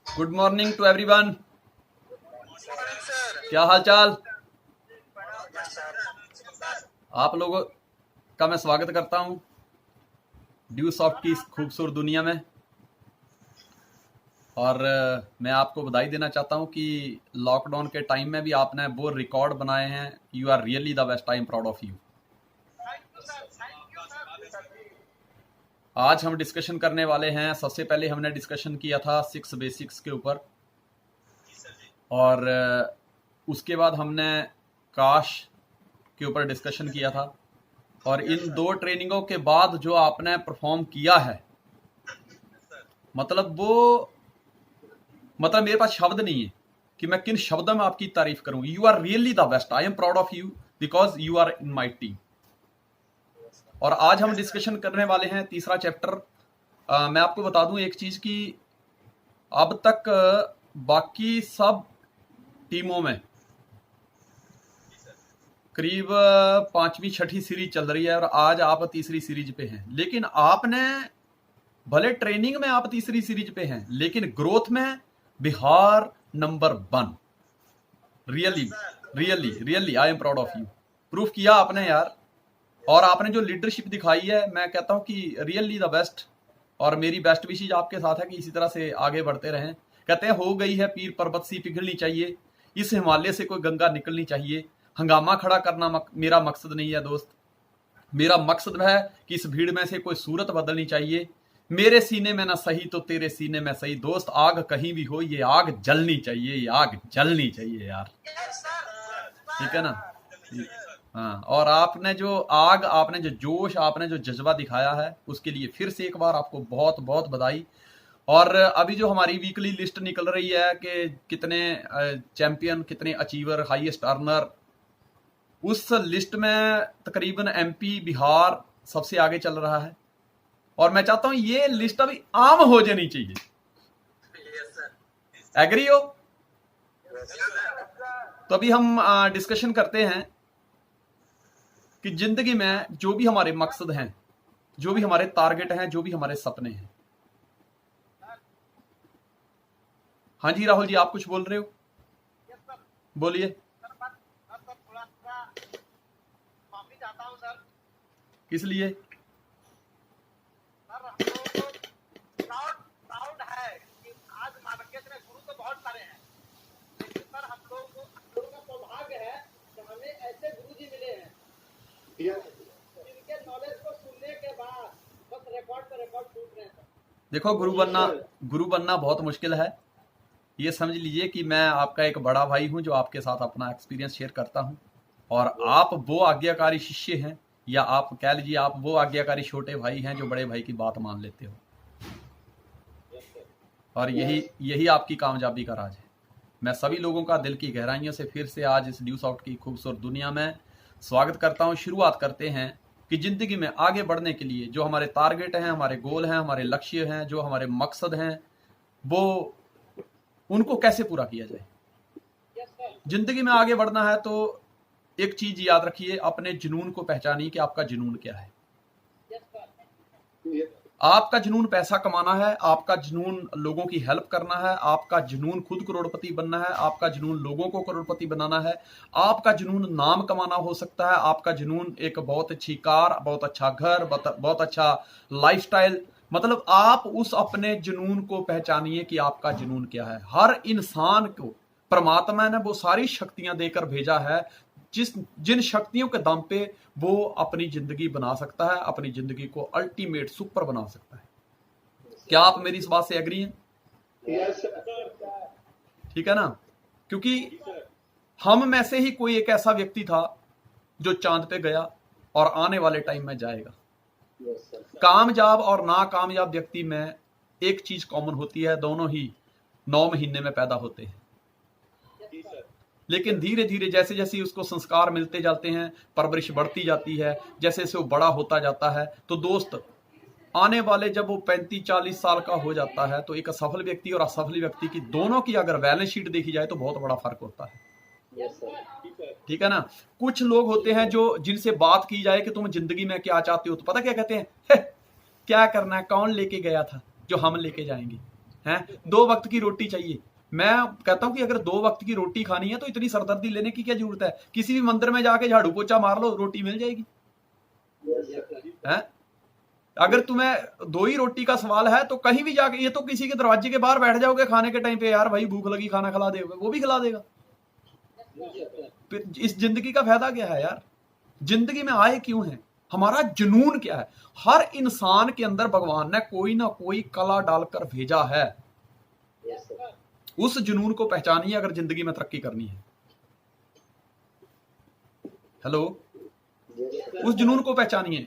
Good morning to everyone. क्या हाल चाल? आप लोगों का मैं स्वागत करता हूं ड्यू सॉफ्ट की इस खूबसूरत दुनिया में। और मैं आपको बधाई देना चाहता हूं कि लॉकडाउन के टाइम में भी आपने वो रिकॉर्ड बनाए हैं। You are really the best. I am proud of you. आज हम डिस्कशन करने वाले हैं। सबसे पहले हमने डिस्कशन किया था 6 बेसिक्स के ऊपर, और उसके बाद हमने काश के ऊपर डिस्कशन किया था। और इन दो ट्रेनिंगों के बाद जो आपने परफॉर्म किया है, मतलब मेरे पास शब्द नहीं है कि मैं किन शब्दों में आपकी तारीफ करूं। You are really the best. I am proud of you because you are in my team. और आज हम डिस्कशन करने वाले हैं तीसरा चैप्टर। मैं आपको बता दूं एक चीज की, अब तक बाकी सब टीमों में करीब 5वीं 6ठी सीरीज चल रही है और आज आप तीसरी सीरीज पे हैं। लेकिन आपने भले ट्रेनिंग में आप तीसरी सीरीज पे हैं, लेकिन ग्रोथ में Bihar number 1। Really really really I am proud of you. Proof किया आपने यार। और आपने जो लीडरशिप दिखाई है, मैं कहता हूं कि रियली द बेस्ट। और मेरी बेस्ट विशेज आपके साथ है कि इसी तरह से आगे बढ़ते रहें। कहते हैं हो गई है पीर पर्वत सी पिघलनी चाहिए, इस हिमालय से कोई गंगा निकलनी चाहिए। हंगामा खड़ा करना मेरा मकसद नहीं है दोस्त। मेरा मकसद है कि इस भीड़ में से कोई सूरत बदलनी चाहिए। मेरे सीने में ना सही तो तेरे सीने में सही। दोस्त आग कहीं भी हो, ये आग जलनी चाहिए, ये आग जलनी चाहिए यार। ठीक है ना? हाँ। और आपने जो आग, आपने जो जोश, आपने जो जज्बा दिखाया है, उसके लिए फिर से एक बार आपको बहुत बहुत बधाई। और अभी जो हमारी वीकली लिस्ट निकल रही है कि कितने चैंपियन, कितने अचीवर, हाईएस्ट अर्नर, उस लिस्ट में तकरीबन एमपी, बिहार सबसे आगे चल रहा है। और मैं चाहता हूं ये लिस्ट अभी आम हो जानी चाहिए। एग्री हो? तो अभी हम डिस्कशन करते हैं कि जिंदगी में जो भी हमारे मकसद हैं, जो भी हमारे टारगेट हैं, जो भी हमारे सपने हैं। हाँ जी राहुल जी, आप कुछ बोल रहे हो? बोलिए। किस लिए? देखो, गुरु बनना बहुत मुश्किल है। ये समझ लीजिए कि मैं आपका एक बड़ा भाई हूं जो आपके साथ अपना एक्सपीरियंस शेयर करता हूं। और आप वो आज्ञाकारी शिष्य हैं, या आप कह लीजिए आप वो आज्ञाकारी छोटे भाई हैं जो बड़े भाई की बात मान लेते हो। और यही आपकी कामयाबी का राज है। मैं सभी लोगों का दिल की गहराइयों से फिर से आज इस ड्यू सॉफ्ट की खूबसूरत दुनिया में स्वागत करता हूं। शुरुआत करते हैं कि जिंदगी में आगे बढ़ने के लिए जो हमारे टारगेट हैं, हमारे गोल हैं, हमारे लक्ष्य हैं, जो हमारे मकसद हैं, वो उनको कैसे पूरा किया जाए। जिंदगी में आगे बढ़ना है तो एक चीज याद रखिए, अपने जुनून को पहचानिए कि आपका जुनून क्या है। आपका जुनून पैसा कमाना है, आपका जुनून लोगों की हेल्प करना है, आपका जुनून खुद करोड़पति बनना है, आपका जुनून लोगों को करोड़पति बनाना है, आपका जुनून नाम कमाना हो सकता है, आपका जुनून एक बहुत अच्छी कार, बहुत अच्छा घर, बहुत अच्छा लाइफस्टाइल। मतलब आप उस अपने जुनून को पहचानिए कि आपका जुनून क्या है। हर इंसान को परमात्मा ने वो सारी शक्तियां देकर भेजा है जिन शक्तियों के दम पे वो अपनी जिंदगी बना सकता है, अपनी जिंदगी को अल्टीमेट सुपर बना सकता है। क्या आप मेरी इस बात से एग्री हैं? ठीक है ना? क्योंकि हम में से ही कोई एक ऐसा व्यक्ति था जो चांद पे गया और आने वाले टाइम में जाएगा। कामयाब और नाकामयाब व्यक्ति में एक चीज कॉमन होती है, दोनों ही 9 महीने में पैदा होते हैं। लेकिन धीरे धीरे जैसे जैसे उसको संस्कार मिलते जाते हैं, परवरिश बढ़ती जाती है, जैसे जैसे वो बड़ा होता जाता है, तो दोस्त आने वाले जब वो 35-40 साल का हो जाता है, तो एक असफल व्यक्ति और असफल व्यक्ति की दोनों की अगर बैलेंस शीट देखी जाए तो बहुत बड़ा फर्क होता है। ठीक है ना? कुछ लोग होते हैं जो जिनसे बात की जाए कि तुम जिंदगी में क्या चाहते हो, तो पता क्या कहते हैं? क्या करना है, कौन लेके गया था जो हम लेके जाएंगे। हैं, 2 वक्त की रोटी चाहिए। मैं कहता हूं कि अगर 2 वक्त की रोटी खानी है तो इतनी सरदर्दी लेने की क्या जरूरत है? किसी भी मंदिर में जाके झाड़ू पोछा मार लो, रोटी मिल जाएगी। है, अगर तुम्हें 2 ही रोटी का सवाल है तो कहीं भी जाके, ये तो किसी के दरवाजे के बाहर बैठ जाओगे खाने के टाइम पे, यार भाई भूख लगी खाना खिला दे, वो भी खिला देगा। फिर इस जिंदगी का फायदा क्या है यार? जिंदगी में आए क्यों हैं? हमारा जुनून क्या है? हर इंसान के अंदर भगवान ने कोई ना कोई कला डालकर भेजा है। उस जुनून को पहचानिए अगर जिंदगी में तरक्की करनी है। हेलो, उस जुनून को पहचानिए।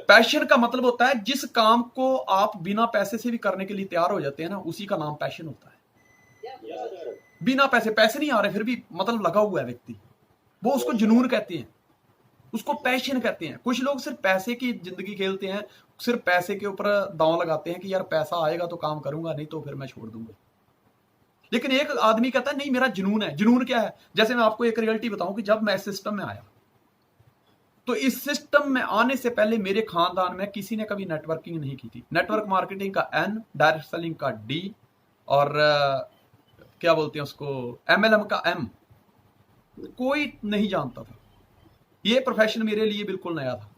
पैशन का मतलब होता है जिस काम को आप बिना पैसे से भी करने के लिए तैयार हो जाते हैं ना, उसी का नाम पैशन होता है। बिना पैसे नहीं आ रहे फिर भी मतलब लगा हुआ है व्यक्ति, वो उसको जुनून कहते हैं, उसको पैशन कहते हैं। कुछ लोग सिर्फ पैसे की जिंदगी खेलते हैं, सिर्फ पैसे के ऊपर दांव लगाते हैं कि यार पैसा आएगा तो काम करूंगा, नहीं तो फिर मैं छोड़ दूंगा। लेकिन एक आदमी कहता है नहीं मेरा जुनून है। जुनून क्या है? जैसे मैं आपको एक रियलिटी बताऊं कि जब मैं इस सिस्टम में आया, तो इस सिस्टम में आने से पहले मेरे खानदान में किसी ने कभी नेटवर्किंग नहीं की थी। नेटवर्क मार्केटिंग का N, डायरेक्ट सेलिंग का D और क्या बोलते हैं उसको, MLM का M, कोई नहीं जानता था। ये प्रोफेशन मेरे लिए बिल्कुल नया था।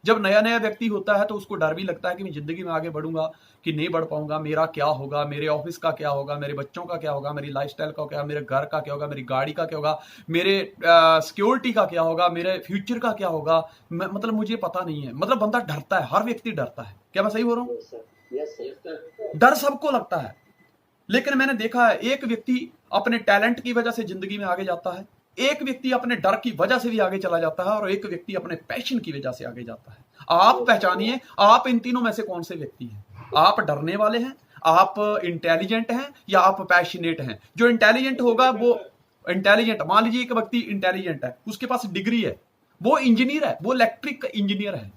जब नया नया व्यक्ति होता है तो उसको डर भी लगता है कि मैं जिंदगी में आगे बढ़ूंगा कि नहीं बढ़ पाऊंगा, मेरा क्या होगा, मेरे ऑफिस का क्या होगा, मेरे बच्चों का क्या होगा, मेरी लाइफस्टाइल का क्या, मेरे घर का क्या होगा, मेरी गाड़ी का क्या होगा, मेरे सिक्योरिटी का क्या होगा, मेरे फ्यूचर का क्या होगा। मतलब मुझे पता नहीं है। मतलब बंदा डरता है, हर व्यक्ति डरता है। क्या मैं सही बोल रहा हूँ? डर सबको लगता है। लेकिन मैंने देखा है एक व्यक्ति अपने टैलेंट की वजह से जिंदगी में आगे जाता है, एक व्यक्ति अपने डर की वजह से भी आगे चला जाता है, और एक व्यक्ति अपने पैशन की वजह से आगे जाता है। आप पहचानिए आप इन तीनों में से कौन से व्यक्ति हैं। आप डरने वाले हैं, आप इंटेलिजेंट हैं, या आप पैशनेट हैं। जो इंटेलिजेंट होगा वो इंटेलिजेंट, मान लीजिए एक व्यक्ति इंटेलिजेंट है, उसके पास डिग्री है, वो इंजीनियर है, वो इलेक्ट्रिक इंजीनियर है,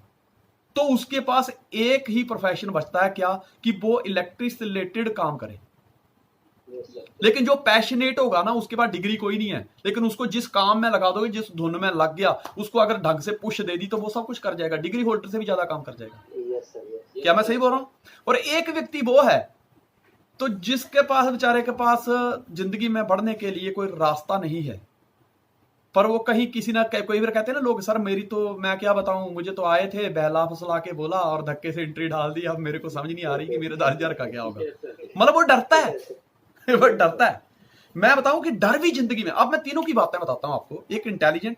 तो उसके पास एक ही प्रोफेशन बचता है, क्या? कि वो इलेक्ट्रिक से रिलेटेड काम करे। लेकिन जो पैशनेट होगा ना, उसके पास डिग्री कोई नहीं है, लेकिन उसको जिस काम में लगा दोगे, जिस धुन में लग गया, उसको अगर ढंग से पुश दे दी तो वो सब कुछ कर जाएगा, डिग्री होल्डर से भी ज्यादा काम कर जाएगा। क्या मैं सही बोल रहा हूं? और एक व्यक्ति वो है तो जिसके पास, बेचारे के पास जिंदगी में बढ़ने के लिए कोई रास्ता नहीं है, पर वो कहीं किसी ना कोई बार कहते हैं ना लोग, सर मेरी तो मैं क्या बताऊं, मुझे तो आए थे बहला फुसला के बोला और धक्के से एंट्री डाल दी, अब मेरे को समझ नहीं आ रही कि मेरे 10,000 का क्या होगा। मतलब वो डरता है वो डरता है। मैं बताऊं कि डर भी जिंदगी में, अब मैं तीनों की बातें बताता हूं आपको। एक इंटेलिजेंट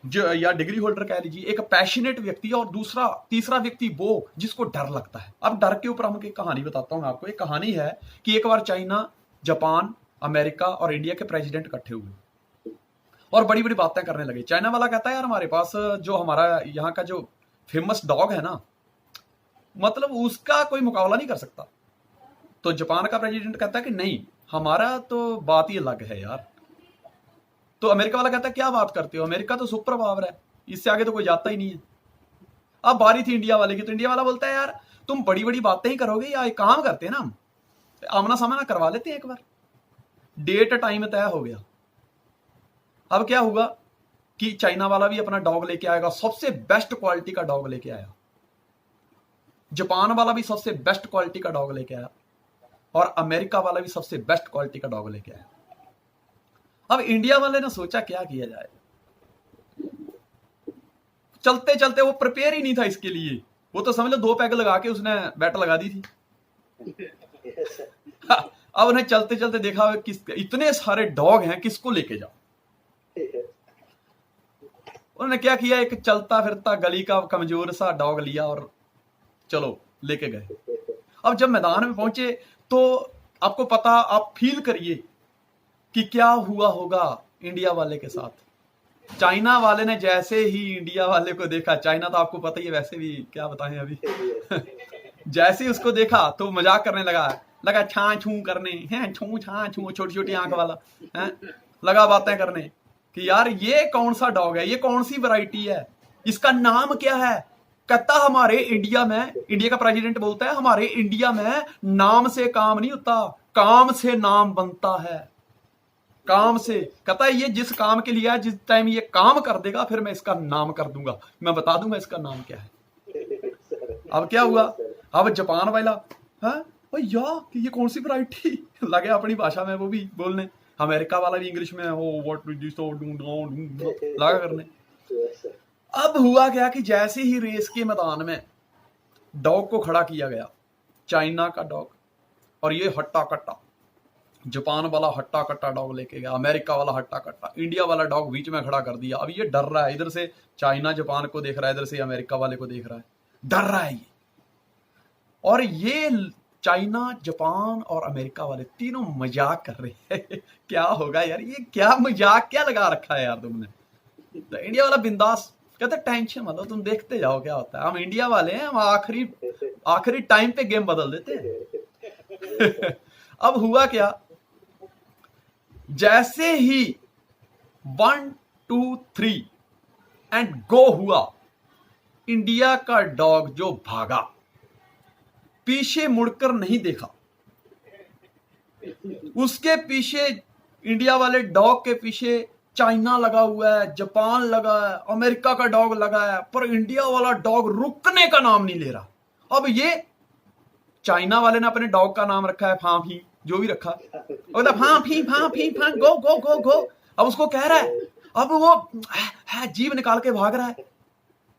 जो या डिग्री होल्डर कह लीजिए, एक पैशनेट व्यक्ति, और तीसरा व्यक्ति वो जिसको डर लगता है। अब डर के ऊपर हम एक कहानी बताता हूं आपको। एक कहानी है कि एक बार चाइना, जापान, अमेरिका और इंडिया के प्रेसिडेंट इकट्ठे हुए और बड़ी बड़ी बातें करने लगे। चाइना वाला कहता है यार हमारे पास जो हमारा यहाँ का जो फेमस डॉग है ना, मतलब उसका कोई मुकाबला नहीं कर सकता। तो जापान का प्रेसिडेंट कहता है कि नहीं, हमारा तो बात ही अलग है यार। तो अमेरिका वाला कहता है क्या बात करते हो, अमेरिका तो सुपर पावर है, इससे आगे तो कोई जाता ही नहीं है। अब बारी थी इंडिया वाले की, तो इंडिया वाला बोलता है यार तुम बड़ी बड़ी बातें ही करोगे, या एक काम करते हैं ना, हम आमना सामना करवा लेते हैं एक बार। डेट टाइम तय हो गया। अब क्या हुआ कि चाइना वाला भी अपना डॉग लेके आएगा, सबसे बेस्ट क्वालिटी का डॉग लेके आया। जापान वाला भी सबसे बेस्ट क्वालिटी का डॉग लेके आया, और अमेरिका वाला भी सबसे बेस्ट क्वालिटी का डॉग लेके आया। अब इंडिया वाले ने सोचा क्या किया जाए। चलते चलते वो प्रिपेयर ही नहीं था इसके लिए, वो तो समझ लो 2 पैग लगा के उसने बैट लगा दी थी। अब उन्हें चलते चलते देखा किस इतने सारे डॉग हैं, किसको लेके जाओ। उन्होंने क्या किया, एक चलता फिरता गली का कमजोर सा डॉग लिया और चलो लेके गए। अब जब मैदान में पहुंचे तो आपको पता, आप फील करिए कि क्या हुआ होगा इंडिया वाले के साथ। चाइना वाले ने जैसे ही इंडिया वाले को देखा, चाइना तो आपको पता ही है वैसे भी, क्या बताएं अभी जैसे ही उसको देखा तो मजाक करने लगा छा छू करने, हैं छू छा छू, छोटी छोटी आंख वाला है, लगा बातें करने कि यार ये कौन सा डॉग है, ये कौन सी वैरायटी है, इसका नाम क्या है। कहता हमारे इंडिया में, इंडिया का प्रेसिडेंट बोलता है हमारे इंडिया में नाम से काम नहीं होता, काम से नाम बनता है, काम से। कहता है ये जिस काम के लिए है, जिस टाइम ये काम कर देगा फिर मैं इसका नाम कर दूंगा, मैं बता दूंगा इसका नाम क्या है। अब क्या हुआ, अब जापान वाला, हाँ भैया कि ये कौन सी वैरायटी लगे अपनी भाषा में वो भी बोलने, अमेरिका वाला भी इंग्लिश में हो व्हाट लगा करने। अब हुआ क्या कि जैसे ही रेस के मैदान में डॉग को खड़ा किया गया, चाइना का डॉग, और ये हट्टा कट्टा, जापान वाला हट्टा कट्टा डॉग लेके गया, अमेरिका वाला हट्टा कट्टा, इंडिया वाला डॉग बीच में खड़ा कर दिया। अब ये डर रहा है, इधर से चाइना जापान को देख रहा है, इधर से अमेरिका वाले को देख रहा है, डर रहा है ये। और ये चाइना जापान और अमेरिका वाले तीनों मजाक कर रहे हैं क्या होगा यार, ये क्या मजाक क्या लगा रखा है यार तुमने। तो इंडिया वाला बिंदास कहते टेंशन मतलब तुम देखते जाओ क्या होता है, हम इंडिया वाले हैं, हम आखिरी टाइम पे गेम बदल देते हैं अब हुआ क्या, जैसे ही 1 2 3 एंड गो हुआ, इंडिया का डॉग जो भागा, पीछे मुड़कर नहीं देखा, उसके पीछे इंडिया वाले डॉग के पीछे चाइना लगा हुआ है, जापान लगा है, अमेरिका का डॉग लगा है, पर इंडिया वाला डॉग रुकने का नाम नहीं ले रहा। अब ये चाइना वाले ने अपने डॉग का नाम रखा है फाफी, जो भी रखा, फाफी फाफी फा गो गो गो गो। अब उसको कह रहा है, अब वो जीभ निकाल के भाग रहा है,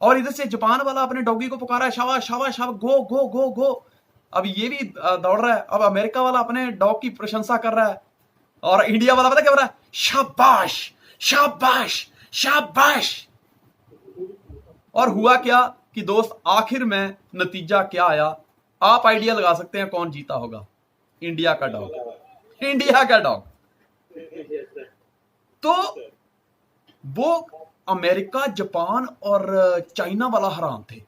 और इधर से जापान वाला अपने डॉगी को पुकारा है, शाबाश शाबाश शाबाश गो गो गो गो। अब ये भी दौड़ रहा है, अब अमेरिका वाला अपने डॉग की प्रशंसा कर रहा है, और इंडिया वाला पता क्या कर रहा है, शाबाश शाबाश शाबाश। और हुआ क्या कि दोस्त आखिर में नतीजा क्या आया, आप आइडिया लगा सकते हैं कौन जीता होगा, इंडिया का डॉग, इंडिया का डॉग। तो वो अमेरिका जापान और चाइना वाला हैरान थे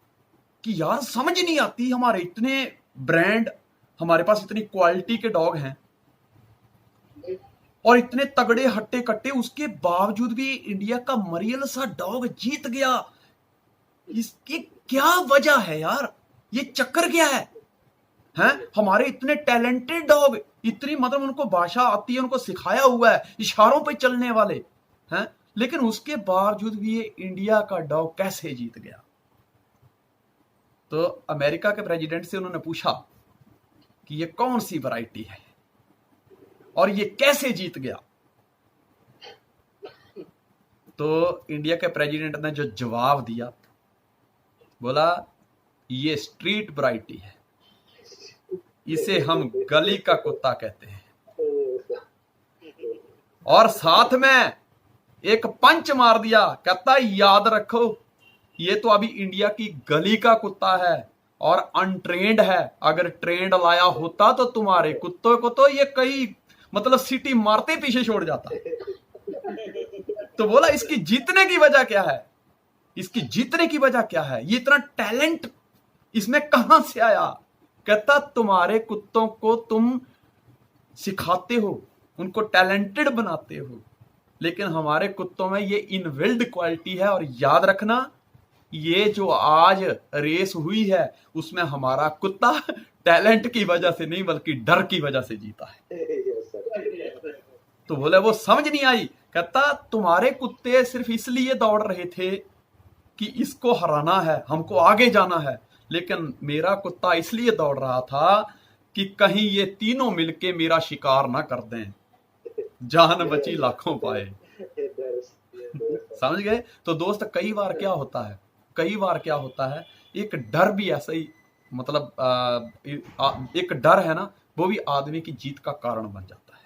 कि यार समझ नहीं आती, हमारे इतने ब्रांड, हमारे पास इतनी क्वालिटी के डॉग हैं और इतने तगड़े हट्टे कट्टे, उसके बावजूद भी इंडिया का मरियल सा डॉग जीत गया। इसकी क्या वजह है यार, ये चक्कर क्या है? हैं हमारे इतने टैलेंटेड डॉग, इतनी मतलब उनको भाषा आती है, उनको सिखाया हुआ है, इशारों पे चलने वाले हैं, लेकिन उसके बावजूद भी ये इंडिया का डॉग कैसे जीत गया? तो अमेरिका के प्रेसिडेंट से उन्होंने पूछा कि ये कौन सी वैरायटी है और ये कैसे जीत गया? तो इंडिया के प्रेसिडेंट ने जो जवाब दिया, बोला ये स्ट्रीट वैरायटी है, इसे हम गली का कुत्ता कहते हैं। और साथ में एक पंच मार दिया, कहता याद रखो ये तो अभी इंडिया की गली का कुत्ता है और अनट्रेंड है, अगर ट्रेंड लाया होता तो तुम्हारे कुत्तों को तो ये कई मतलब सिटी मारते पीछे छोड़ जाता। तो बोला इसकी जीतने की वजह क्या है, इसकी जीतने की वजह क्या है, ये इतना टैलेंट इसमें कहां से आया? कहता तुम्हारे कुत्तों को तुम सिखाते हो, उनको टैलेंटेड बनाते हो, लेकिन हमारे कुत्तों में ये इनबिल्ड क्वालिटी है, और याद रखना ये जो आज रेस हुई है उसमें हमारा कुत्ता टैलेंट की वजह से नहीं बल्कि डर की वजह से जीता है। तो बोले वो समझ नहीं आई, कहता तुम्हारे कुत्ते सिर्फ इसलिए दौड़ रहे थे कि इसको हराना है, हमको आगे जाना है, लेकिन मेरा कुत्ता इसलिए दौड़ रहा था कि कहीं ये तीनों मिलके मेरा शिकार ना कर दें, जान बची लाखों पाए। समझ गए? तो दोस्त कई बार क्या होता है, कई बार क्या होता है, एक डर भी ऐसा ही मतलब एक डर है ना, वो भी आदमी की जीत का कारण बन जाता है।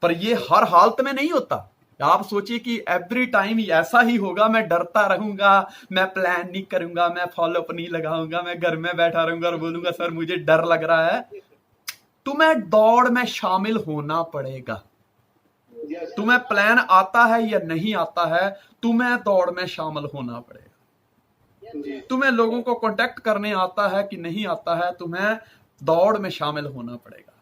पर ये हर हालत में नहीं होता। आप सोचिए कि एवरी टाइम ऐसा ही होगा, मैं डरता रहूंगा, मैं प्लान नहीं करूंगा, मैं फॉलो अप नहीं लगाऊंगा, मैं घर में बैठा रहूंगा और बोलूंगा सर मुझे डर लग रहा है। तुम्हें दौड़ में शामिल होना पड़ेगा। तुम्हें प्लान आता है या नहीं आता है, तुम्हें दौड़ में शामिल होना पड़ेगा। तुम्हें लोगों को कांटेक्ट करने आता है कि नहीं आता है, तुम्हें दौड़ में शामिल होना पड़ेगा।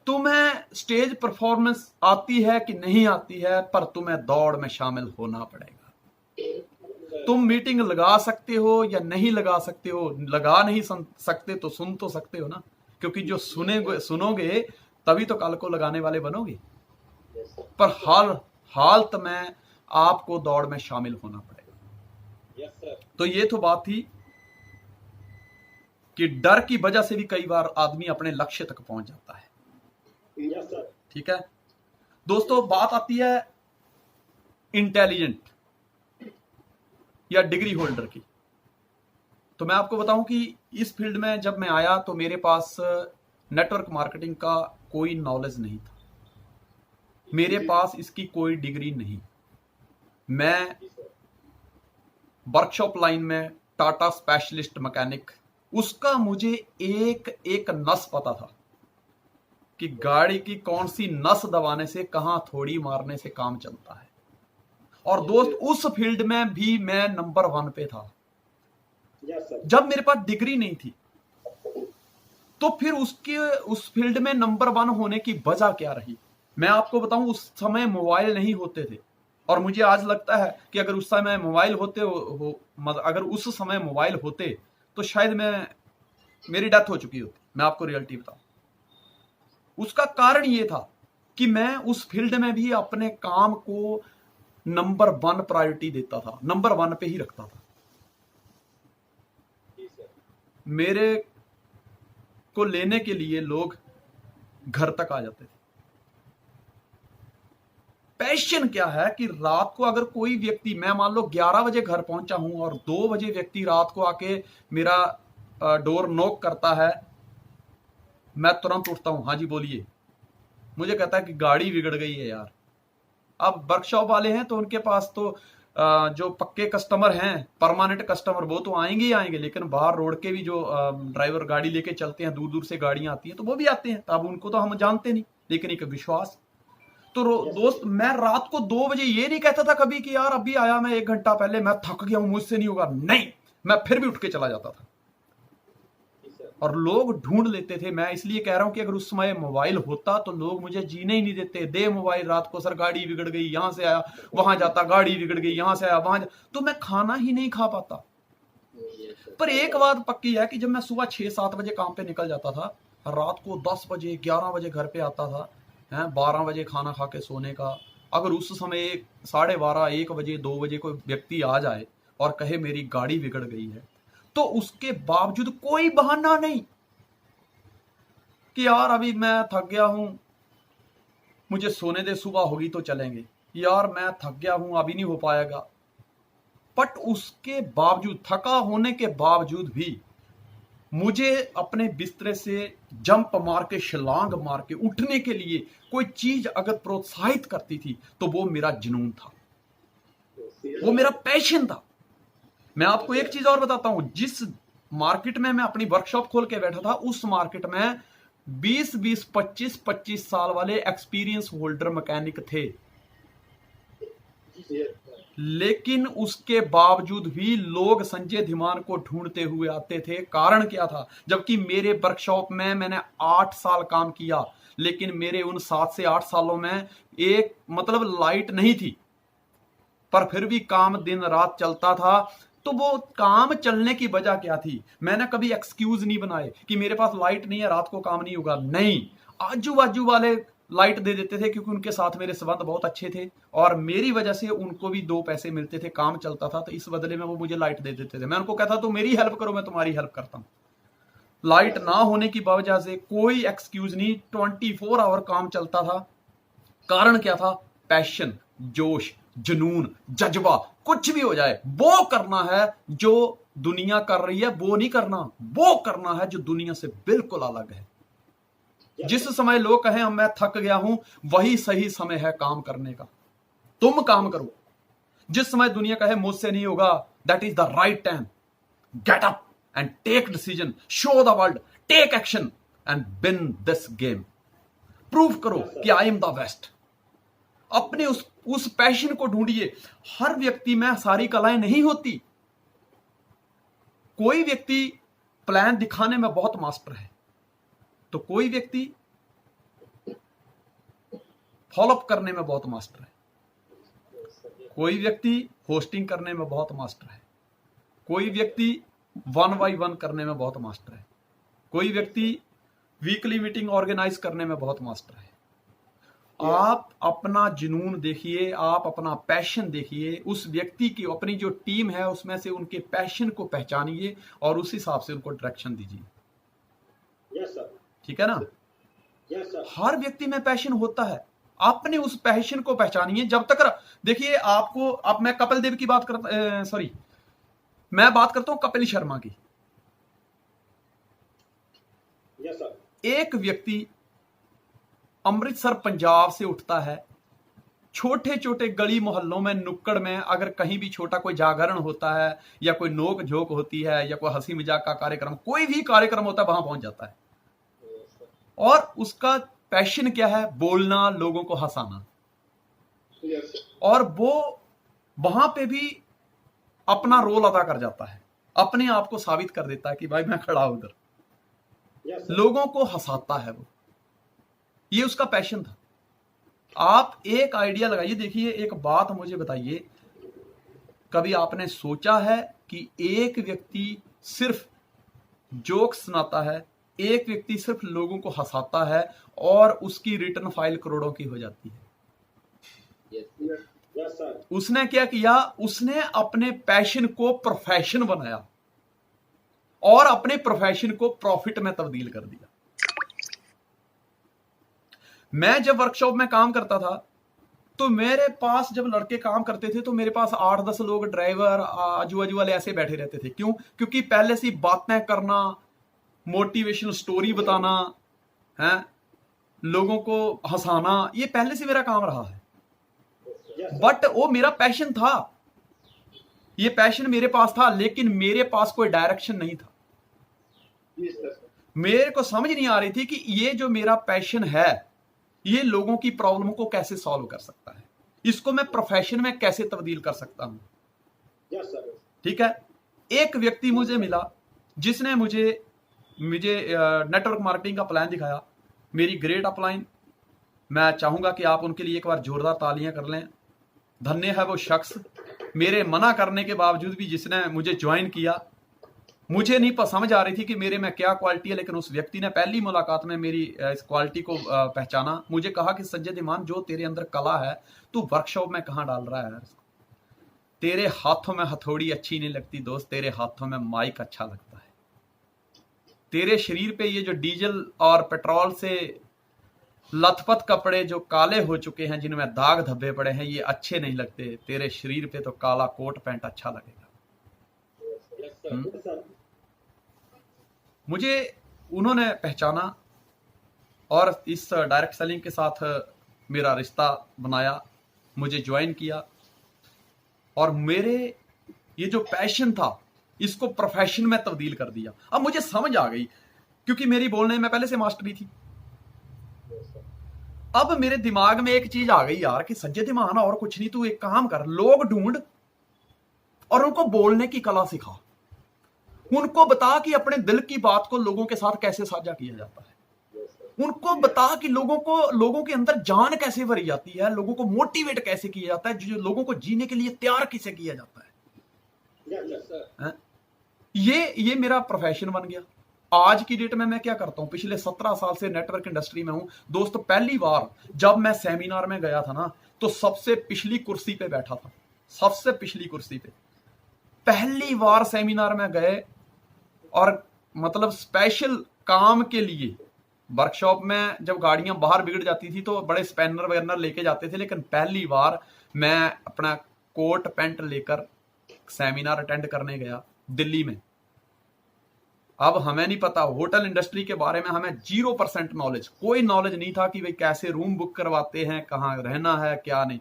तुम्हें स्टेज परफॉर्मेंस आती है कि नहीं आती है, पर तुम्हें दौड़ में शामिल होना पड़ेगा। तुम मीटिंग लगा सकते हो या नहीं लगा सकते हो, लगा नहीं सकते तो सुन तो सकते हो ना, क्योंकि जो सुनोगे तभी तो कल को लगाने वाले बनोगे। पर हर हालत में आपको दौड़ में शामिल होना पड़ेगा। तो ये तो बात थी कि डर की वजह से भी कई बार आदमी अपने लक्ष्य तक पहुंच जाता है। ठीक है दोस्तों, बात आती है इंटेलिजेंट या डिग्री होल्डर की। तो मैं आपको बताऊं कि इस फील्ड में जब मैं आया तो मेरे पास नेटवर्क मार्केटिंग का कोई नॉलेज नहीं था, मेरे पास इसकी कोई डिग्री नहीं। मैं वर्कशॉप लाइन में टाटा स्पेशलिस्ट मैकेनिक, उसका मुझे एक एक नस पता था कि गाड़ी की कौन सी नस दबाने से, कहां थोड़ी मारने से काम चलता है। और दोस्त उस फील्ड में भी मैं नंबर 1 पे था। जब मेरे पास डिग्री नहीं थी तो फिर उस फील्ड में नंबर 1 होने की वजह क्या रही? मैं आपको बताऊं, उस समय मोबाइल नहीं होते थे। और मुझे आज लगता है कि अगर उस समय मोबाइल होते अगर उस समय मोबाइल होते तो शायद मेरी डेथ हो चुकी होती। मैं आपको रियलिटी बताऊं, उसका कारण यह था कि मैं उस फील्ड में भी अपने काम को नंबर 1 प्रायोरिटी देता था, नंबर 1 पे ही रखता था। मेरे को लेने के लिए लोग घर तक आ जाते थे। पैशन क्या है कि रात को अगर कोई व्यक्ति, मैं मान लो 11 बजे घर पहुंचा हूं और 2 बजे व्यक्ति रात को आके मेरा डोर नॉक करता है, मैं तुरंत उठता हूं, हाँ जी बोलिए। मुझे कहता है कि गाड़ी बिगड़ गई है यार। अब वर्कशॉप वाले हैं तो उनके पास तो जो पक्के कस्टमर हैं, परमानेंट कस्टमर, वो तो आएंगे ही आएंगे, लेकिन बाहर रोड के भी जो ड्राइवर गाड़ी लेके चलते हैं, दूर दूर से गाड़ियां आती हैं, तो वो भी आते हैं। अब उनको तो हम जानते नहीं, लेकिन एक विश्वास। तो दोस्त, मैं रात को 2 बजे ये नहीं कहता था कभी कि यार अभी आया मैं 1 घंटा पहले, मैं थक गया हूं, मुझसे नहीं होगा। नहीं, मैं फिर भी उठ के चला जाता था और लोग ढूंढ लेते थे। मैं इसलिए कह रहा हूं कि अगर उस समय मोबाइल होता तो लोग मुझे जीने ही नहीं देते। दे मोबाइल, रात को सर गाड़ी बिगड़ गई, यहां से आया वहां जाता, गाड़ी बिगड़ गई, यहां से आया वहां तो मैं खाना ही नहीं खा पाता। पर एक बात पक्की है कि जब मैं सुबह 6-7 बजे काम पे निकल जाता था, रात को 10 बजे 11 बजे घर पे आता था, 12 बजे खाना खा के सोने का। अगर उस समय 12:30 1 बजे 2 बजे कोई व्यक्ति आ जाए और कहे मेरी गाड़ी बिगड़ गई है, तो उसके बावजूद कोई बहाना नहीं कि यार अभी मैं थक गया हूं, मुझे सोने दे, सुबह होगी तो चलेंगे। यार मैं थक गया हूं, अभी नहीं हो पाएगा। बट उसके बावजूद, थका होने के बावजूद भी मुझे अपने बिस्तरे से जंप मार के, छलांग मार के उठने के लिए कोई चीज अगर प्रोत्साहित करती थी तो वो मेरा जुनून था, वो मेरा पैशन था। मैं आपको एक चीज और बताता हूं, जिस मार्केट में मैं अपनी वर्कशॉप खोल के बैठा था, उस मार्केट में 20-20, 25-25 साल वाले एक्सपीरियंस होल्डर मैकेनिक थे, लेकिन उसके बावजूद भी लोग संजय धीमान को ढूंढते हुए आते थे। कारण क्या था? जबकि मेरे वर्कशॉप में मैंने 8 साल काम किया, लेकिन मेरे उन 7 से 8 सालों में एक लाइट नहीं थी, पर फिर भी काम दिन रात चलता था। तो वो काम चलने की वजह क्या थी? मैंने कभी एक्सक्यूज नहीं बनाए कि मेरे पास लाइट नहीं है, रात को काम नहीं होगा। नहीं, आजू बाजू वाले लाइट दे देते थे क्योंकि उनके साथ मेरे संबंध बहुत अच्छे थे और मेरी वजह से उनको भी 2 पैसे मिलते थे, काम चलता था, तो इस बदले में वो मुझे लाइट दे देते थे। मैं उनको कहता तो मेरी हेल्प करो, मैं तुम्हारी हेल्प करता हूं। लाइट ना होने की वजह से कोई एक्सक्यूज नहीं, 24 आवर काम चलता था। कारण क्या था? पैशन, जोश, जुनून, जज्बा। कुछ भी हो जाए वो करना है जो दुनिया कर रही है, वो नहीं करना, वो करना है जो दुनिया से बिल्कुल अलग है। जिस समय लोग कहें मैं थक गया हूं, वही सही समय है काम करने का। तुम काम करो। जिस समय दुनिया कहे मुझसे नहीं होगा, that is the right time. Get up and take decision, show the world, take action and win this game. Prove करो कि आई एम द बेस्ट। अपने उस पैशन को ढूंढिए। हर व्यक्ति में सारी कलाएं नहीं होती। कोई व्यक्ति प्लान दिखाने में बहुत मास्टर है, तो कोई व्यक्ति फॉलोअप करने में बहुत मास्टर है, कोई व्यक्ति होस्टिंग करने में बहुत मास्टर है, कोई व्यक्ति 1 by 1 करने में बहुत मास्टर है, कोई व्यक्ति वीकली मीटिंग ऑर्गेनाइज करने में बहुत मास्टर है। आप अपना जुनून देखिए, आप अपना पैशन देखिए, उस व्यक्ति की अपनी जो टीम है उसमें से उनके पैशन को पहचानिए और उस हिसाब से उनको डायरेक्शन दीजिए। यस सर, ठीक है ना? यस सर, हर व्यक्ति में पैशन होता है, आपने उस पैशन को पहचानिए। जब तक देखिए आपको, अब मैं कपिल देव की बात करता, सॉरी मैं बात करता हूं कपिल शर्मा की। यस सर, एक व्यक्ति अमृतसर पंजाब से उठता है, छोटे छोटे गली मोहल्लों में, नुक्कड़ में, अगर कहीं भी छोटा कोई जागरण होता है या कोई नोक झोंक होती है या कोई हंसी मजाक का कार्यक्रम, कोई भी कार्यक्रम होता है, वहां पहुंच जाता है। और उसका पैशन क्या है? बोलना, लोगों को हंसाना। यस सर, और वो वहां पे भी अपना रोल अदा कर जाता है, अपने आप को साबित कर देता है कि भाई मैं खड़ा हूं उधर, यस सर, लोगों को हंसाता है वो। ये उसका पैशन था। आप एक आइडिया लगाइए, देखिए एक बात मुझे बताइए, कभी आपने सोचा है कि एक व्यक्ति सिर्फ जोक सुनाता है, एक व्यक्ति सिर्फ लोगों को हंसाता है और उसकी रिटर्न फाइल करोड़ों की हो जाती है? यस सर, उसने क्या किया? उसने अपने पैशन को प्रोफेशन बनाया और अपने प्रोफेशन को प्रॉफिट में तब्दील कर दिया। मैं जब वर्कशॉप में काम करता था तो मेरे पास जब लड़के काम करते थे तो मेरे पास 8-10 लोग ड्राइवर, आजू बाजू वाले ऐसे बैठे रहते थे। क्यों? क्योंकि पहले से बातें करना, मोटिवेशनल स्टोरी बताना है, लोगों को हंसाना, ये पहले से मेरा काम रहा है। यस सर, बट वो मेरा पैशन था, ये पैशन मेरे पास था, लेकिन मेरे पास कोई डायरेक्शन नहीं था। यस सर, मेरे को समझ नहीं आ रही थी कि ये जो मेरा पैशन है ये लोगों की प्रॉब्लम को कैसे सॉल्व कर सकता है, इसको मैं प्रोफेशन में कैसे तब्दील कर सकता हूं। यस सर, ठीक है, एक व्यक्ति मुझे मिला जिसने मुझे नेटवर्क मार्केटिंग का प्लान दिखाया, मेरी ग्रेट अपलाइन। मैं चाहूंगा कि आप उनके लिए एक बार जोरदार तालियां कर लें। धन्य है वो शख्स, मेरे मना करने के बावजूद भी जिसने मुझे ज्वाइन किया। मुझे नहीं समझ आ रही थी कि मेरे में क्या क्वालिटी है, लेकिन उस व्यक्ति ने पहली मुलाकात में मेरी इस क्वालिटी को पहचाना। मुझे कहा कि संजय धीमान, जो तेरे अंदर कला है तू वर्कशॉप में कहाँ डाल रहा है? तेरे हाथों में हथौड़ी अच्छी नहीं लगती दोस्त, तेरे हाथों में माइक अच्छा लगता है। तेरे शरीर पे ये जो डीजल और पेट्रोल से लथपथ कपड़े जो काले हो चुके हैं, जिनमें दाग धब्बे पड़े हैं, ये अच्छे नहीं लगते। तेरे शरीर पे तो काला कोट पैंट अच्छा लगेगा। यस सर, यस सर, मुझे उन्होंने पहचाना और इस डायरेक्ट सेलिंग के साथ मेरा रिश्ता बनाया, मुझे ज्वाइन किया और मेरे ये जो पैशन था इसको प्रोफेशन में तब्दील कर दिया। अब मुझे समझ आ गई, क्योंकि मेरी बोलने में पहले से मास्टरी थी। अब मेरे दिमाग में एक चीज आ गई यार कि संजय धीमान, और कुछ नहीं, तू एक काम कर, लोग ढूंढ और उनको बोलने की कला सिखा। उनको बता कि अपने दिल की बात को लोगों के साथ कैसे साझा किया जाता है। उनको बता कि लोगों के अंदर जान कैसे भरी जाती है, लोगों को मोटिवेट कैसे किया जाता है, जो लोगों को जीने के लिए तैयार कैसे किया जाता है। यस सर, ये मेरा प्रोफेशन बन गया। आज की डेट में मैं क्या करता हूं, पिछले 17 साल से नेटवर्क इंडस्ट्री में हूं दोस्त। पहली बार जब मैं सेमिनार में गया था ना, तो सबसे पिछली कुर्सी पे बैठा था, सबसे पिछली कुर्सी पे। पहली बार सेमिनार में गए और मतलब स्पेशल काम के लिए वर्कशॉप में जब गाड़ियां बाहर बिगड़ जाती थी तो बड़े स्पैनर वगैरह लेके जाते थे, लेकिन पहली बार मैं अपना कोट पैंट लेकर सेमिनार अटेंड करने गया दिल्ली में। अब हमें नहीं पता होटल इंडस्ट्री के बारे में, हमें 0% नॉलेज, कोई नॉलेज नहीं था कि भाई कैसे रूम बुक करवाते हैं, कहाँ रहना है, क्या नहीं।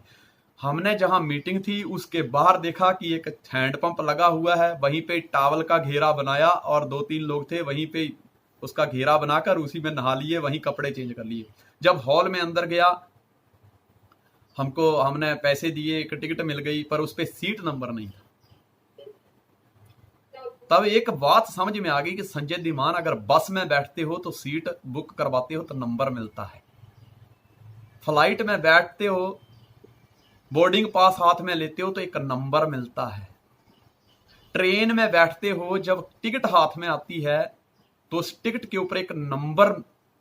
हमने जहां मीटिंग थी उसके बाहर देखा कि एक हैंडपंप लगा हुआ है, वहीं पे टावल का घेरा बनाया और 2-3 लोग थे, वहीं पे उसका घेरा बनाकर उसी में नहा लिए, वहीं कपड़े चेंज कर लिए। जब हॉल में अंदर गया, हमने पैसे दिए, एक टिकट मिल गई, पर उस पर सीट नंबर नहीं था। तब एक बात समझ में आ गई कि संजय धीमान, अगर बस में बैठते हो तो सीट बुक करवाते हो तो नंबर मिलता है, फ्लाइट में बैठते हो, बोर्डिंग पास हाथ में लेते हो तो एक नंबर मिलता है, ट्रेन में बैठते हो जब टिकट हाथ में आती है तो उस टिकट के ऊपर एक नंबर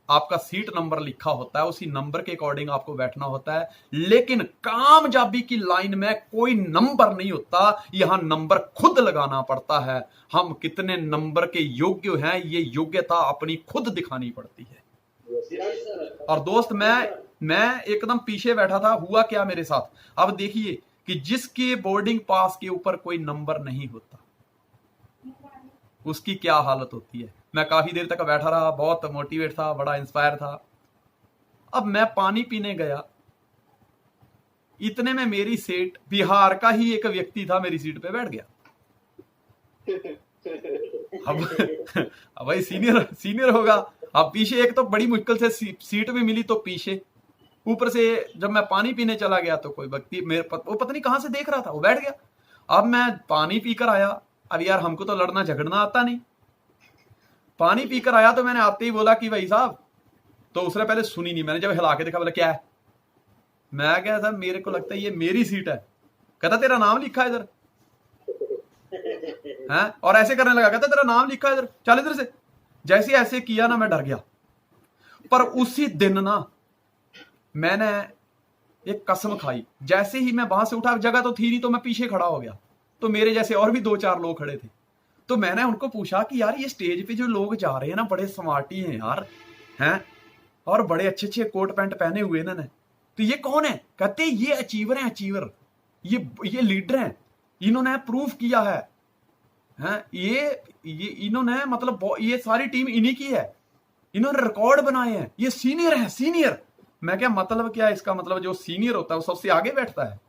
आपका सीट नंबर लिखा होता है, उसी नंबर के अकॉर्डिंग आपको बैठना होता है। लेकिन कामयाबी की लाइन में कोई नंबर नहीं होता, यहां नंबर खुद लगाना पड़ता है। हम कितने नंबर के योग्य हैं, ये योग्यता अपनी खुद दिखानी पड़ती है। Yes, sir. और दोस्त मैं एकदम पीछे बैठा था। हुआ क्या मेरे साथ, अब देखिए कि जिसके बोर्डिंग पास के ऊपर कोई नंबर नहीं होता उसकी क्या हालत होती है। मैं काफी देर तक बैठा रहा, बहुत मोटिवेट था, बड़ा इंस्पायर था। अब मैं पानी पीने गया, इतने में मेरी सीट, बिहार का ही एक व्यक्ति था, मेरी सीट पे बैठ गया। अब भाई सीनियर होगा। अब पीछे एक तो बड़ी मुश्किल से सीट भी मिली, तो पीछे ऊपर से जब मैं पानी पीने चला गया तो कोई व्यक्ति वो पता नहीं कहां से देख रहा था, वो बैठ गया। अब मैं पानी पीकर आया, अब यार हमको तो लड़ना झगड़ना आता नहीं। पानी पीकर आया तो मैंने आते ही बोला कि भाई साहब, तो उसने पहले सुनी नहीं, मैंने जब हिला के देखा, बोला क्या है। मैं क्या सर, मेरे को लगता है ये मेरी सीट है। कहता तेरा नाम लिखा है इधर है, और ऐसे करने लगा, कहता तेरा नाम लिखा है इधर, चल इधर से। जैसे ऐसे किया ना, मैं डर गया। पर उसी दिन ना मैंने एक कसम खाई, जैसे ही मैं वहां से उठा, जगह तो थी नहीं, तो मैं पीछे खड़ा हो गया। तो मेरे जैसे और भी 2-4 लोग खड़े थे। तो मैंने उनको पूछा कि यार ये स्टेज पे जो लोग जा रहे हैं ना, बड़े स्मार्टी हैं यार, हैं, और बड़े अच्छे अच्छे कोट पैंट पहने हुए इन्होंने, तो ये कौन है। कहते ये अचीवर हैं, अचीवर, ये लीडर हैं, इन्होंने प्रूफ किया है, हैं, ये इन्होंने, मतलब ये सारी टीम इन्हीं की है, इन्होंने रिकॉर्ड बनाए हैं, ये सीनियर है, सीनियर। मैं क्या मतलब, क्या इसका मतलब जो सीनियर होता है वो सबसे आगे बैठता है।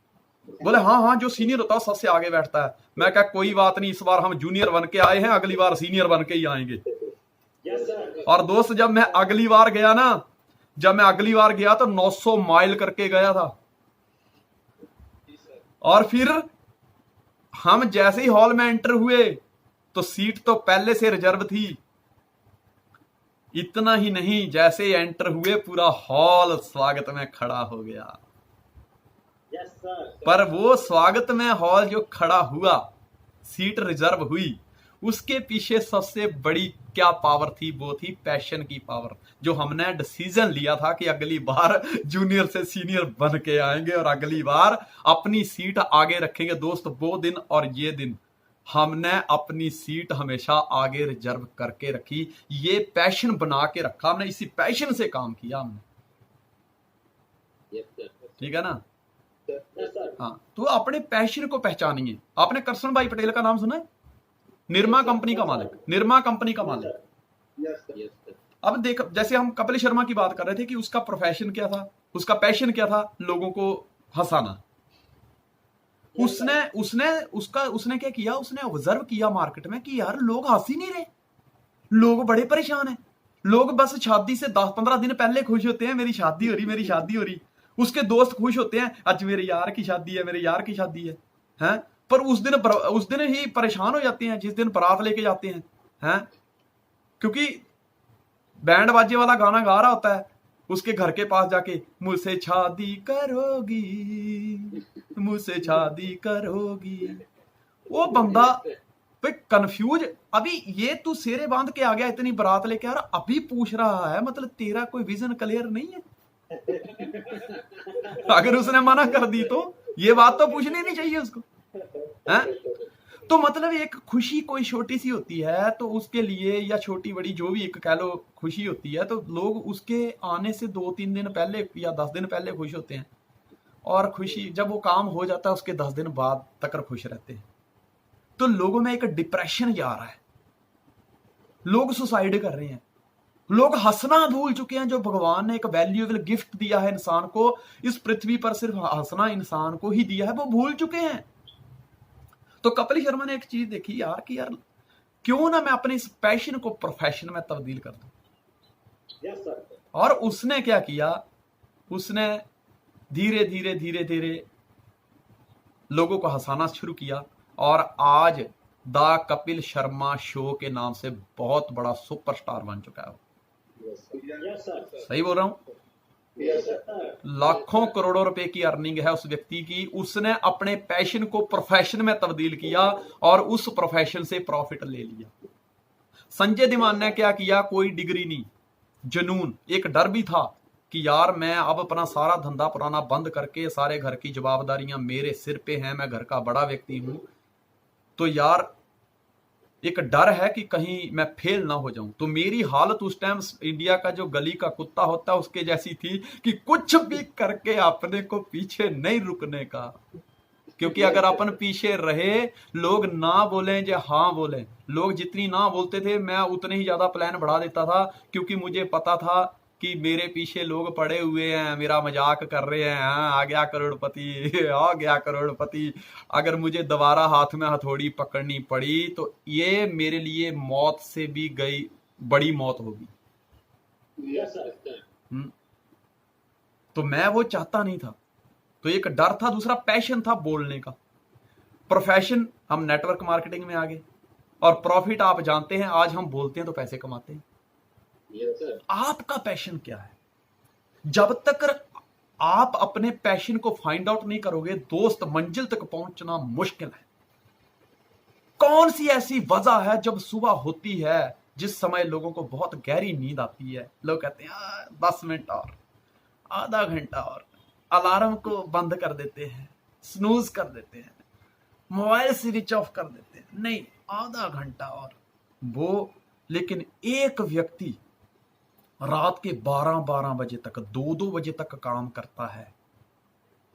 बोले हाँ, जो सीनियर होता है सबसे आगे बैठता है। मैं क्या कोई बात नहीं, इस बार हम जूनियर बन के आए हैं, अगली बार सीनियर बन के ही आएंगे। Yes, sir. और दोस्त जब मैं अगली बार गया तो 900 माइल करके गया था। और फिर हम जैसे ही हॉल में एंटर हुए तो सीट तो पहले से रिजर्व थी। इतना ही नहीं, जैसे ही एंटर हुए पूरा हॉल स्वागत में खड़ा हो गया। Yes, sir. पर वो स्वागत में हॉल जो खड़ा हुआ, सीट रिजर्व हुई, उसके पीछे सबसे बड़ी क्या पावर थी, वो थी पैशन की पावर। जो हमने डिसीजन लिया था कि अगली बार जूनियर से सीनियर बन के आएंगे और अगली बार अपनी सीट आगे रखेंगे। दोस्त वो दिन और ये दिन हमने अपनी सीट हमेशा आगे रिजर्व करके रखी। ये पैशन बना के रखा हमने, इसी पैशन से काम किया हमने। Yes, sir. ठीक है ना। Yes, sir. हाँ, तो अपने पैशन को पहचानिए। आपने करसन भाई पटेल का नाम सुना है? निर्मा कंपनी का मालिक, निर्मा कंपनी का मालिक। Yes, sir. Yes, sir. अब देख, जैसे हम कपिल शर्मा की बात कर रहे थे कि उसका प्रोफेशन क्या था, उसका पैशन क्या था, लोगों को हंसाना। उसने क्या किया, उसने ऑब्जर्व किया मार्केट में कि यार लोग हंस ही नहीं रहे, लोग बड़े परेशान हैं। लोग बस शादी से 10-15 दिन पहले खुश होते हैं, मेरी शादी हो रही। उसके दोस्त खुश होते हैं, आज मेरे यार की शादी है, हैं? पर उस दिन ही परेशान हो जाते हैं जिस दिन बारात लेके जाते हैं, क्योंकि बैंड बाजे वाला गाना गा रहा होता है, उसके घर के पास जाके मुझसे शादी करोगी, वो बंदा भाई कंफ्यूज। अभी ये तू सेरे बांध के आ गया, इतनी बारात लेके आ रहा, अभी पूछ रहा है, मतलब तेरा कोई विजन क्लियर नहीं है। अगर उसने मना कर दी तो ये बात तो पूछनी नहीं चाहिए उसको, है? तो मतलब एक खुशी कोई छोटी सी होती है तो उसके लिए, या छोटी बड़ी जो भी एक कह लो खुशी होती है, तो लोग उसके आने से 2-3 दिन पहले या 10 दिन पहले खुश होते हैं, और खुशी जब वो काम हो जाता है उसके 10 दिन बाद तक खुश रहते हैं। तो लोगों में एक डिप्रेशन जा रहा है, लोग सुसाइड कर रहे हैं, लोग हंसना भूल चुके हैं। जो भगवान ने एक वैल्यूएबल गिफ्ट दिया है इंसान को, इस पृथ्वी पर सिर्फ हंसना इंसान को ही दिया है, वो भूल चुके हैं। तो कपिल शर्मा ने एक चीज देखी यार कि यार क्यों ना मैं अपने इस पैशन को प्रोफेशन में तब्दील कर दूं। Yes, sir. और उसने क्या किया, उसने धीरे धीरे लोगों को हंसाना शुरू किया, और आज द कपिल शर्मा शो के नाम से बहुत बड़ा सुपरस्टार बन चुका है। Yes, sir. Yes, sir. सही बोल रहा हूं? Yes, sir. लाखों करोड़ों रुपए की अर्निंग है उस व्यक्ति की। उसने अपने पैशन को प्रोफेशन में तब्दील किया और उस प्रोफेशन से प्रॉफिट ले लिया। संजय दीवान ने क्या किया, कोई डिग्री नहीं, जुनून, एक डर भी था कि यार मैं अब अपना सारा धंधा पुराना बंद करके सारे घर की जवाबदारियां मेरे सिर पे हैं, मैं घर का बड़ा व्यक्ति हूं, तो यार एक डर है कि कहीं मैं फेल ना हो जाऊं। तो मेरी हालत उस टाइम इंडिया का जो गली का कुत्ता होता है उसके जैसी थी कि कुछ भी करके अपने को पीछे नहीं रुकने का, क्योंकि अगर अपन पीछे रहे, लोग ना बोलें या हाँ बोलें, लोग जितनी ना बोलते थे मैं उतने ही ज्यादा प्लान बढ़ा देता था, क्योंकि मुझे पता था कि मेरे पीछे लोग पड़े हुए हैं, मेरा मजाक कर रहे हैं, हाँ आ गया करोड़पति, आ गया करोड़पति। अगर मुझे दोबारा हाथ में हथौड़ी पकड़नी पड़ी तो ये मेरे लिए मौत से भी गई बड़ी मौत होगी। Yes, sir. तो मैं वो चाहता नहीं था। तो एक डर था, दूसरा पैशन था बोलने का। प्रोफेशन, हम नेटवर्क मार्केटिंग में आ गए, और प्रॉफिट आप जानते हैं, आज हम बोलते हैं तो पैसे कमाते हैं। Yes, sir. आपका पैशन क्या है? जब तक आप अपने पैशन को फाइंड आउट नहीं करोगे दोस्त, मंजिल तक पहुंचना मुश्किल है। कौन सी ऐसी वजह है जब सुबह होती है जिस समय लोगों को बहुत गहरी नींद आती है, लोग कहते हैं 10 मिनट और, आधा घंटा और, अलार्म को बंद कर देते हैं, स्नूज कर देते हैं, मोबाइल स्विच ऑफ कर देते हैं, नहीं आधा घंटा और वो। लेकिन एक व्यक्ति रात के 12-12 बजे तक, 2-2 बजे तक काम करता है,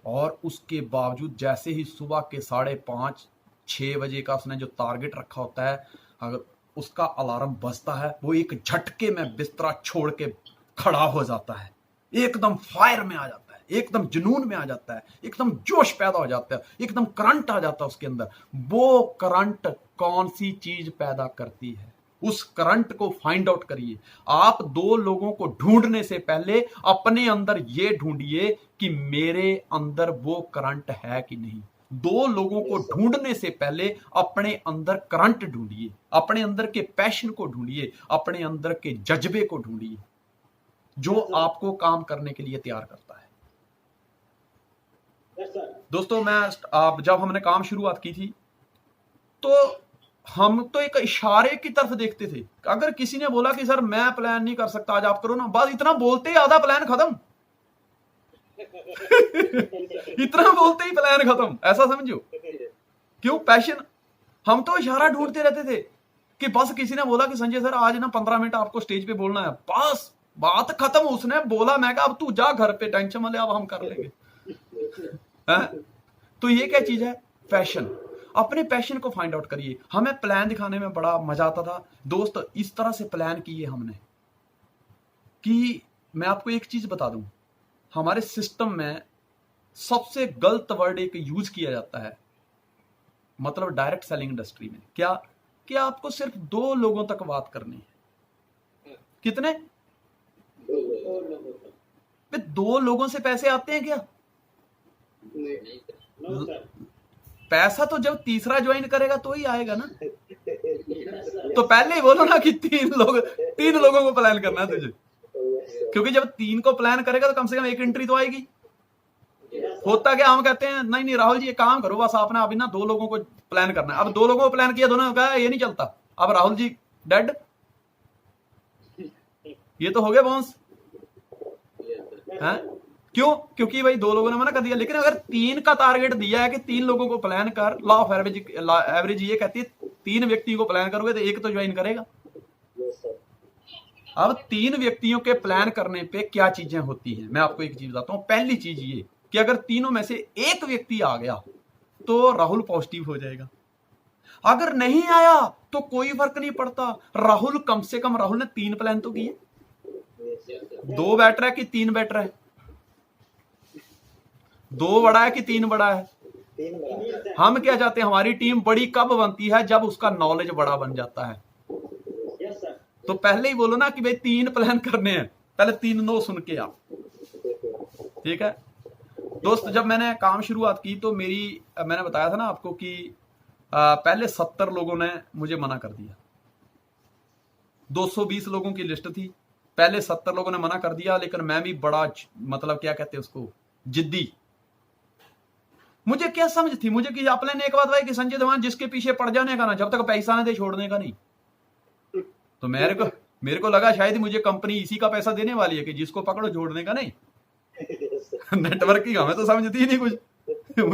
और उसके बावजूद जैसे ही सुबह के 5:30-6 बजे का उसने जो टारगेट रखा होता है, अगर उसका अलार्म बजता है, वो एक झटके में बिस्तरा छोड़ के खड़ा हो जाता है, एकदम फायर में आ जाता है, एकदम जुनून में आ जाता है, एकदम जोश पैदा हो जाता है, एकदम करंट आ जाता है उसके अंदर। वो करंट कौन सी चीज पैदा करती है, उस करंट को फाइंड आउट करिए। आप 2 लोगों को ढूंढने से पहले अपने अंदर ये ढूंढिए कि मेरे अंदर वो करंट है कि नहीं। 2 लोगों को ढूंढने से पहले अपने अंदर करंट ढूंढिए, अपने अंदर के पैशन को ढूंढिए, अपने अंदर के जज्बे को ढूंढिए, जो आपको काम करने के लिए तैयार करता है। Yes, sir. दोस्तों, जब हमने काम शुरुआत की थी तो हम तो एक इशारे की तरफ देखते थे। अगर किसी ने बोला कि सर मैं प्लान नहीं कर सकता, आज आप करो ना, बस इतना बोलते ही आधा प्लान खत्म। इतना बोलते ही प्लान खत्म, ऐसा समझो। क्यों? पैशन। हम तो इशारा ढूंढते रहते थे कि बस किसी ने बोला कि संजय सर आज ना 15 मिनट आपको स्टेज पे बोलना है, बस बात खत्म। उसने बोला, मैं कहा अब तू जा घर पे, टेंशन मत ले, अब हम कर लेंगे। तो ये क्या चीज है? पैशन। अपने पैशन को फाइंड आउट करिए। हमें प्लान दिखाने में बड़ा मजा आता था दोस्त। इस तरह से प्लान किए हमने कि मैं आपको एक चीज बता दूं, हमारे सिस्टम में सबसे गलत वर्ड एक यूज किया जाता है, मतलब डायरेक्ट सेलिंग इंडस्ट्री में, क्या कि आपको सिर्फ 2 लोगों तक बात करनी है। कितने? 2 लोगों से पैसे आते हैं क्या? No, sir. पैसा तो जब तीसरा ज्वाइन करेगा तो ही आएगा ना। Yes, sir. तो पहले ही बोलो ना कि 3 लोगों को प्लान करना है तुझे, क्योंकि जब 3 को प्लान करेगा तो कम से कम एक एंट्री तो आएगी। Yes, sir. होता क्या, हम कहते हैं नहीं राहुल जी, ये काम करो बस आपने अभी ना 2 लोगों को प्लान करना है। अब 2 लोगों को प्लान किया, दोनों ने कहा ये नहीं चलता, अब राहुल जी डेड। ये तो हो गया बॉन्स। Yes, sir. हैं? क्यों? क्योंकि भाई 2 लोगों ने मना कर दिया। लेकिन अगर 3 का टारगेट दिया है कि 3 लोगों को प्लान कर, लॉ ऑफ एवरेज ये कहती है 3 व्यक्ति को प्लान करोगे तो एक तो ज्वाइन करेगा। Yes, sir. अब 3 व्यक्तियों के प्लान करने पे क्या चीजें होती हैं, मैं आपको एक चीज बताता हूं। पहली चीज ये कि अगर तीनों में से एक व्यक्ति आ गया तो राहुल पॉजिटिव हो जाएगा। अगर नहीं आया तो कोई फर्क नहीं पड़ता, राहुल कम से कम राहुल ने 3 प्लान तो किए। Yes, sir. 2 बेटर है कि 3 बेटर है? 2 बड़ा है कि 3 बड़ा है? Yes, sir. हम क्या चाहते हैं, हमारी टीम बड़ी कब बनती है? जब उसका नॉलेज बड़ा बन जाता है। Yes, sir. तो पहले ही बोलो ना कि भाई 3 प्लान करने हैं, पहले 3 नो सुन के आप। ठीक है दोस्त, जब मैंने काम शुरुआत की तो मैंने बताया था ना आपको कि पहले 70 लोगों ने मुझे मना कर दिया। 220 लोगों की लिस्ट थी, पहले 70 लोगों ने मना कर दिया। लेकिन मैं भी बड़ा, मतलब क्या कहते हैं उसको, जिद्दी। मुझे क्या समझ थी, मुझे कि अपने ने एक बात भाई कि संजय धवन जिसके पीछे पड़ जाने का ना, जब तक पैसा ना दे छोड़ने का नहीं। तो मेरे को लगा शायद मुझे कंपनी इसी का पैसा देने वाली है कि जिसको पकड़ो जोड़ने का नहीं। Yes, sir. नेटवर्किंग हमें तो समझती ही नहीं कुछ,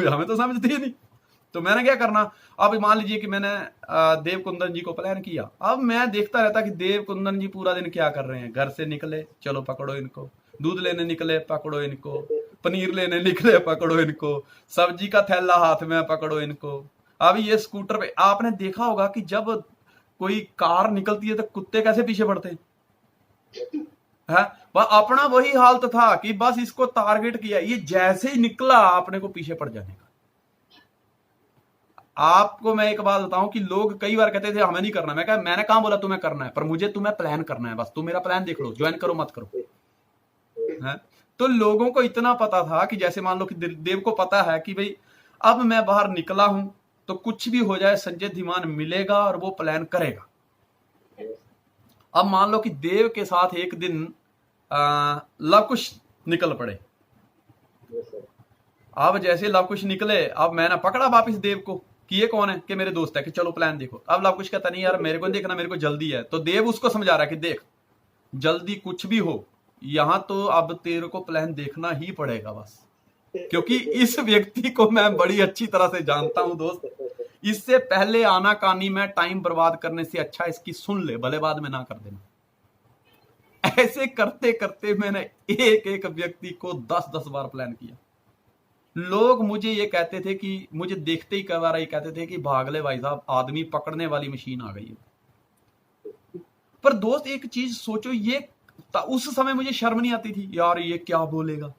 हमें तो समझती ही नहीं। तो मैंने क्या करना, अब मान लीजिए कि मैंने देव कुंदन जी को प्लान किया। अब मैं देखता रहता कि देव कुंदन जी पूरा दिन क्या कर रहे हैं। घर से निकले, चलो पकड़ो इनको, दूध लेने निकले, पकड़ो इनको, पनीर लेने निकले, पकड़ो इनको, सब्जी का थैला हाथ में, पकड़ो इनको। अब ये स्कूटर पे आपने देखा होगा कि जब कोई कार निकलती है तो कुत्ते कैसे पीछे पड़ते हैं, है? अपना वही हालत था कि बस इसको टारगेट किया, ये जैसे ही निकला आपने को पीछे पड़ जाने का। आपको मैं एक बात बताऊं कि लोग कई बार कहते थे हमें नहीं करना। मैंने कहा बोला तुम्हें करना है, पर मुझे तुम्हें प्लान करना है, बस तुम मेरा प्लान देख लो, ज्वाइन करो मत करो, है? तो लोगों को इतना पता था कि जैसे मान लो कि देव को पता है कि भाई अब मैं बाहर निकला हूं तो कुछ भी हो जाए संजय धीमान मिलेगा और वो प्लान करेगा। अब मान लो कि देव के साथ एक दिन लव कुश निकल पड़े। Yes, sir. अब जैसे लव कुश निकले, अब मैंने पकड़ा वापिस देव को कि ये कौन है, कि मेरे दोस्त है, कि चलो प्लान देखो। अब लव कुश कहता नहीं यार मेरे को देखना, मेरे को जल्दी है। तो देव उसको समझा रहा है कि देख जल्दी कुछ भी हो, यहां तो अब तेरे को प्लान देखना ही पड़ेगा बस, क्योंकि इस व्यक्ति को मैं बड़ी अच्छी तरह से जानता हूं दोस्त। इससे पहले आना कानी में टाइम बर्बाद करने से अच्छा इसकी सुन ले, भले बाद में ना कर देना। ऐसे करते करते मैंने एक एक व्यक्ति को 10-10 बार प्लान किया। लोग मुझे ये कहते थे कि मुझे देखते ही कई बार ये कहते थे कि भाग ले भाई साहब, आदमी पकड़ने वाली मशीन आ गई है। पर दोस्त एक चीज सोचो, ये उस समय मुझे शर्म नहीं आती थी यार, ये क्या बोलेगा,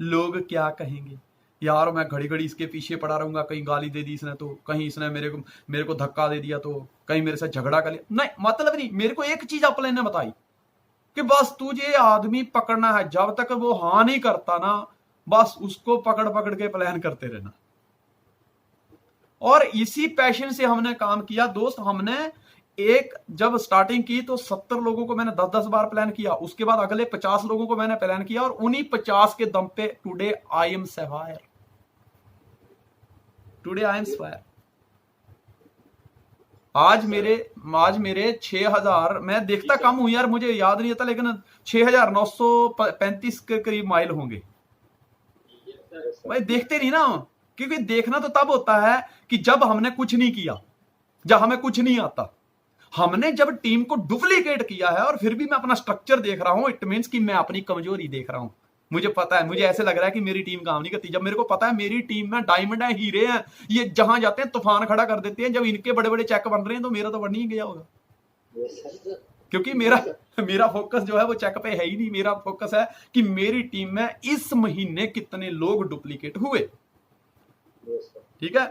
लोग क्या कहेंगे यार, मैं घड़ी घड़ी इसके पीछे पड़ा रहूंगा, कहीं गाली दे दी इसने तो, कहीं इसने मेरे को धक्का दे दिया तो, कहीं मेरे साथ झगड़ा कर लिया। नहीं, मतलब नहीं। मेरे को एक चीज अपने ने बताई कि बस तुझे आदमी पकड़ना है, जब तक वो हाँ नहीं करता ना, बस उसको पकड़ पकड़ के प्लान करते रहना। और इसी पैशन से हमने काम किया दोस्त। हमने एक जब स्टार्टिंग की तो 70 लोगों को मैंने 10-10 बार प्लान किया, उसके बाद अगले 50 लोगों को मैंने प्लान किया, और उन्हीं 50 के दम पे today I am sapphire, today I am sapphire. आज मेरे 6000, मैं देखता कम हूं यार, मुझे याद नहीं आता, लेकिन 6935 के करीब माइल होंगे। भाई देखते नहीं ना, क्योंकि देखना तो तब होता है कि जब हमने कुछ नहीं किया, जब हमें कुछ नहीं आता। हमने जब टीम को डुप्लीकेट किया है और फिर भी मैं अपना स्ट्रक्चर देख रहा हूं, इट मींस कि मैं अपनी कमजोरी देख रहा हूं। मुझे पता है, मुझे ऐसे लग रहा है कि मेरी टीम काम नहीं करती। जब मेरे को पता है मेरी टीम में डायमंड है, हीरे हैं, ये जहां जाते हैं तूफान खड़ा कर देते हैं, जब इनके बड़े बड़े चेक बन रहे हैं तो मेरा तो बन ही गया होगा। Yes, sir. क्योंकि मेरा फोकस जो है वो चेक पे है ही नहीं। मेरा फोकस है कि मेरी टीम में इस महीने कितने लोग डुप्लीकेट हुए। Yes, sir. ठीक है,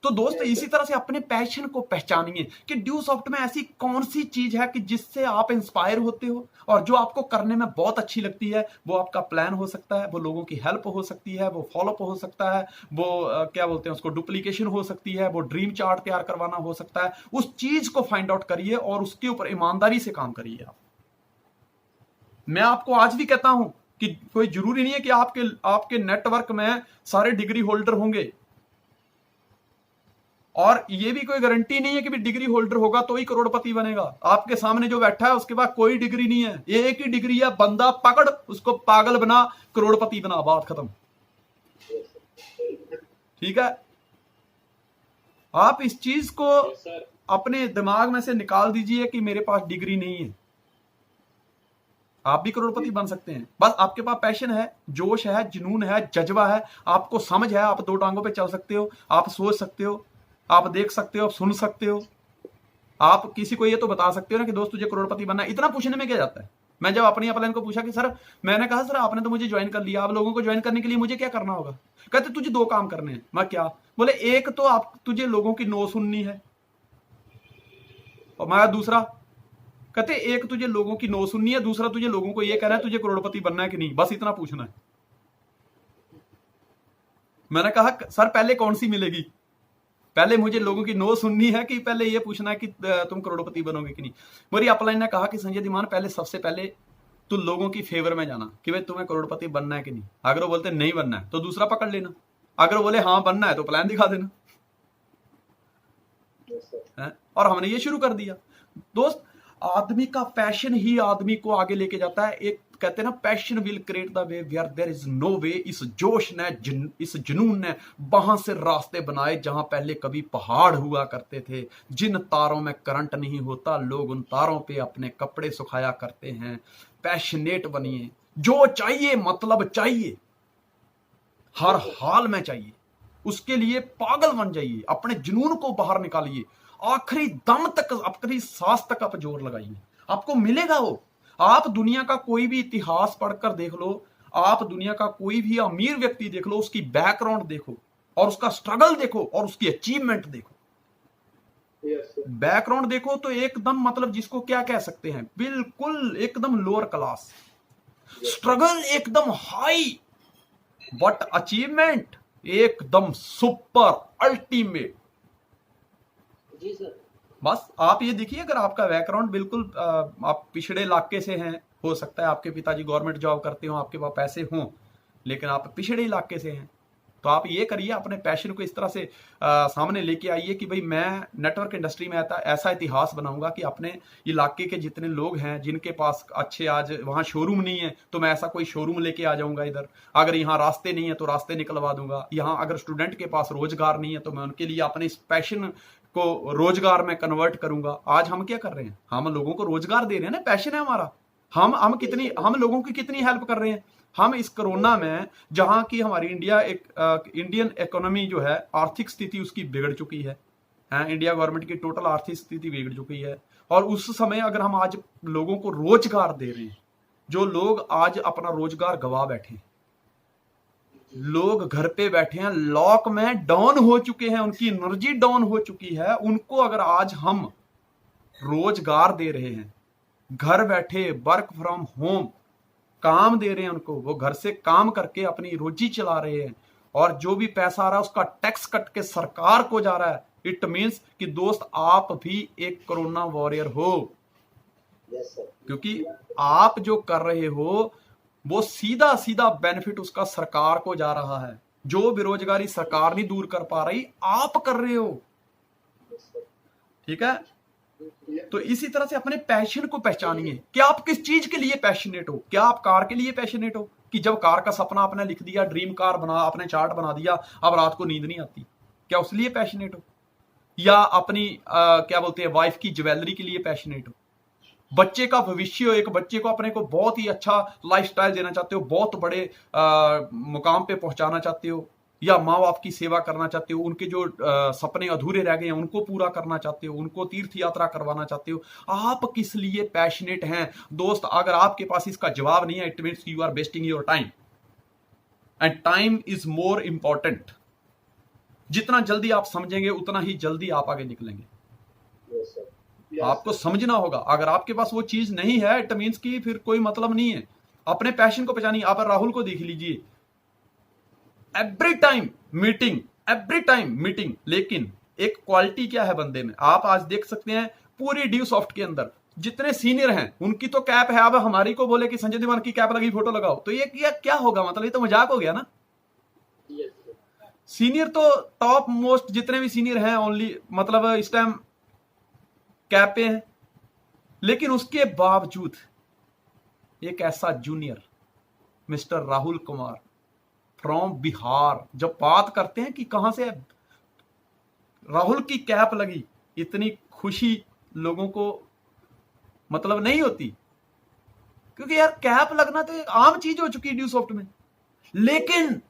तो दोस्त इसी तरह से अपने पैशन को पहचानिए कि ड्यूसॉफ्ट में ऐसी कौन सी चीज है कि जिससे आप इंस्पायर होते हो और जो आपको करने में बहुत अच्छी लगती है। वो आपका प्लान हो सकता है, वो लोगों की हेल्प हो सकती है, वो फॉलोअप हो सकता है, वो क्या बोलते हैं उसको, डुप्लीकेशन हो सकती है, वो ड्रीम चार्ट तैयार करवाना हो सकता है। उस चीज को फाइंड आउट करिए और उसके ऊपर ईमानदारी से काम करिए। आप, मैं आपको आज भी कहता हूं कि कोई जरूरी नहीं है कि आपके नेटवर्क में सारे डिग्री होल्डर होंगे, और ये भी कोई गारंटी नहीं है कि भी डिग्री होल्डर होगा तो ही करोड़पति बनेगा। आपके सामने जो बैठा है उसके पास कोई डिग्री नहीं है, एक ही डिग्री है, बंदा पकड़ उसको, पागल बना, करोड़पति बना, बात खत्म। ठीक है, आप इस चीज को अपने दिमाग में से निकाल दीजिए कि मेरे पास डिग्री नहीं है। आप भी करोड़पति बन सकते हैं, बस आपके पास पैशन है, जोश है, जुनून है, जज्बा है, आपको समझ है, आप 2 टांगों पे चल सकते हो, आप सोच सकते हो, आप देख सकते हो, आप सुन सकते हो। आप किसी को ये तो बता सकते हो ना कि दोस्त तुझे करोड़पति बनना है। इतना पूछने में क्या जाता है। मैं जब अपनी अपलाइन को पूछा कि सर, मैंने कहा सर आपने तो मुझे ज्वाइन कर लिया, आप लोगों को ज्वाइन करने के लिए मुझे क्या करना होगा। कहते तुझे 2 काम करने हैं। मैं क्या? बोले एक तो आप तुझे लोगों की नो सुननी है, और मैं दूसरा, कहते एक तुझे लोगों की नो सुननी है, दूसरा तुझे लोगों को ये कहना है तुझे करोड़पति बनना है कि नहीं, बस इतना पूछना है। मैंने कहा सर पहले कौन सी मिलेगी, पहले मुझे लोगों की नो सुननी है कि पहले ये पूछना है कि तुम करोड़पति बनोगे कि नहीं। मेरी अपलाइन ने कहा कि संजय धीमान पहले सबसे पहले तू लोगों की फेवर में जाना कि भाई तुम्हें करोड़पति बनना है कि नहीं। अगर वो बोलते नहीं बनना है तो दूसरा पकड़ लेना, अगर वो बोले हाँ बनना है तो प्लान दिखा देना। Yes, sir. है? और हमने ये शुरू कर दिया। दोस्त आदमी का पैशन ही आदमी को आगे लेके जाता है। एक कहते हैं ना, passion will create the way where there is no way. इस जोश ने इस जुनून ने वहां से रास्ते बनाए जहां पहले कभी पहाड़ हुआ करते थे। जिन तारों में करंट नहीं होता, लोग उन तारों पे अपने कपड़े सुखाया करते हैं। पैशनेट बनिए, जो चाहिए मतलब चाहिए, हर हाल में चाहिए, उसके लिए पागल बन जाइए, अपने जुनून को बाहर निकालिए, आखिरी दम तक, आखिरी सांस तक आप जोर लगाइए, आपको मिलेगा वो। आप दुनिया का कोई भी इतिहास पढ़कर देख लो, आप दुनिया का कोई भी अमीर व्यक्ति देख लो, उसकी बैकग्राउंड देखो और उसका स्ट्रगल देखो और उसकी अचीवमेंट देखो। बैकग्राउंड देखो तो एकदम मतलब जिसको क्या कह सकते हैं, बिल्कुल एकदम लोअर क्लास, स्ट्रगल एकदम हाई, बट अचीवमेंट एकदम सुपर अल्टीमेट। जी सर। बस आप ये देखिए, अगर आपका बैकग्राउंड बिल्कुल आप पिछड़े इलाके से हैं, हो सकता है आपके पिताजी गवर्नमेंट जॉब करते हो, आपके पास पैसे हों, लेकिन आप पिछड़े इलाके से हैं, तो आप ये करिए, अपने पैशन को इस तरह से सामने लेके आइए कि भाई मैं नेटवर्क इंडस्ट्री में ऐसा इतिहास बनाऊंगा कि अपने इलाके के जितने लोग हैं जिनके पास अच्छे, आज वहाँ शोरूम नहीं है तो मैं ऐसा कोई शोरूम लेके आ जाऊंगा इधर, अगर यहाँ रास्ते नहीं है तो रास्ते निकलवा दूंगा, यहाँ अगर स्टूडेंट के पास रोजगार नहीं है तो मैं उनके लिए अपने इस पैशन को रोजगार में कन्वर्ट करूंगा। आज हम क्या कर रहे हैं, हम लोगों को रोजगार दे रहे हैं ना, पैशन है हमारा। हम लोगों की कितनी हेल्प कर रहे हैं। हम इस कोरोना में, जहां की हमारी इंडियन इकोनॉमी जो है, आर्थिक स्थिति उसकी बिगड़ चुकी है, इंडिया गवर्नमेंट की टोटल आर्थिक स्थिति बिगड़ चुकी है, और उस समय अगर हम आज लोगों को रोजगार दे रहे हैं, जो लोग आज अपना रोजगार गवा बैठे हैं, लोग घर पे बैठे हैं, लॉक में डाउन हो चुके हैं, उनकी एनर्जी डाउन हो चुकी है, उनको अगर आज हम रोजगार दे रहे हैं, घर बैठे वर्क फ्रॉम होम काम दे रहे हैं उनको, वो घर से काम करके अपनी रोजी चला रहे हैं, और जो भी पैसा आ रहा है उसका टैक्स कट के सरकार को जा रहा है, इट मीन्स कि दोस्त आप भी एक कोरोना वॉरियर हो। Yes sir. क्योंकि आप जो कर रहे हो वो सीधा सीधा बेनिफिट उसका सरकार को जा रहा है। जो बेरोजगारी सरकार नहीं दूर कर पा रही, आप कर रहे हो। ठीक है, तो इसी तरह से अपने पैशन को पहचानिए कि आप किस चीज के लिए पैशनेट हो। क्या आप कार के लिए पैशनेट हो कि जब कार का सपना आपने लिख दिया, ड्रीम कार बना, आपने चार्ट बना दिया, अब रात को नींद नहीं आती, क्या उस लिए पैशनेट हो? या अपनी क्या बोलते हैं, वाइफ की ज्वेलरी के लिए पैशनेट हो? बच्चे का भविष्य हो, एक बच्चे को अपने को बहुत ही अच्छा लाइफस्टाइल देना चाहते हो, बहुत बड़े मुकाम पे पहुंचाना चाहते हो, या माँ बाप की सेवा करना चाहते हो, उनके जो सपने अधूरे रह गए हैं उनको पूरा करना चाहते हो, उनको तीर्थ यात्रा करवाना चाहते हो, आप किस लिए पैशनेट हैं दोस्त? अगर आपके पास इसका जवाब नहीं है, it means you are wasting your time, and time is more important. जितना जल्दी आप समझेंगे उतना ही जल्दी आप आगे निकलेंगे। Yes sir. आपको समझना होगा, अगर आपके पास वो चीज नहीं है, इट मीन्स कि फिर कोई मतलब नहीं है। अपने पैशन को पहचानिए। आप राहुल को देख लीजिए, एवरी टाइम मीटिंग, लेकिन एक क्वालिटी क्या है बंदे में, आप आज देख सकते हैं पूरी ड्यू सॉफ्ट के अंदर जितने सीनियर हैं उनकी तो कैप है। अब हमारी को बोले कि संजय दीवान की कैप लगी, फोटो लगाओ, तो ये क्या होगा? मतलब ये तो मजाक हो गया ना। Yes sir. सीनियर तो टॉप मोस्ट जितने भी सीनियर हैं ओनली मतलब इस टाइम कैप पे हैं, लेकिन उसके बावजूद एक ऐसा junior mister Rahul Kumar from Bihar, जब बात करते हैं कि कहां से राहुल की कैप लगी, इतनी खुशी लोगों को मतलब नहीं होती, क्योंकि यार कैप लगना तो एक आम चीज हो चुकी है ड्यू सॉफ्ट में। लेकिन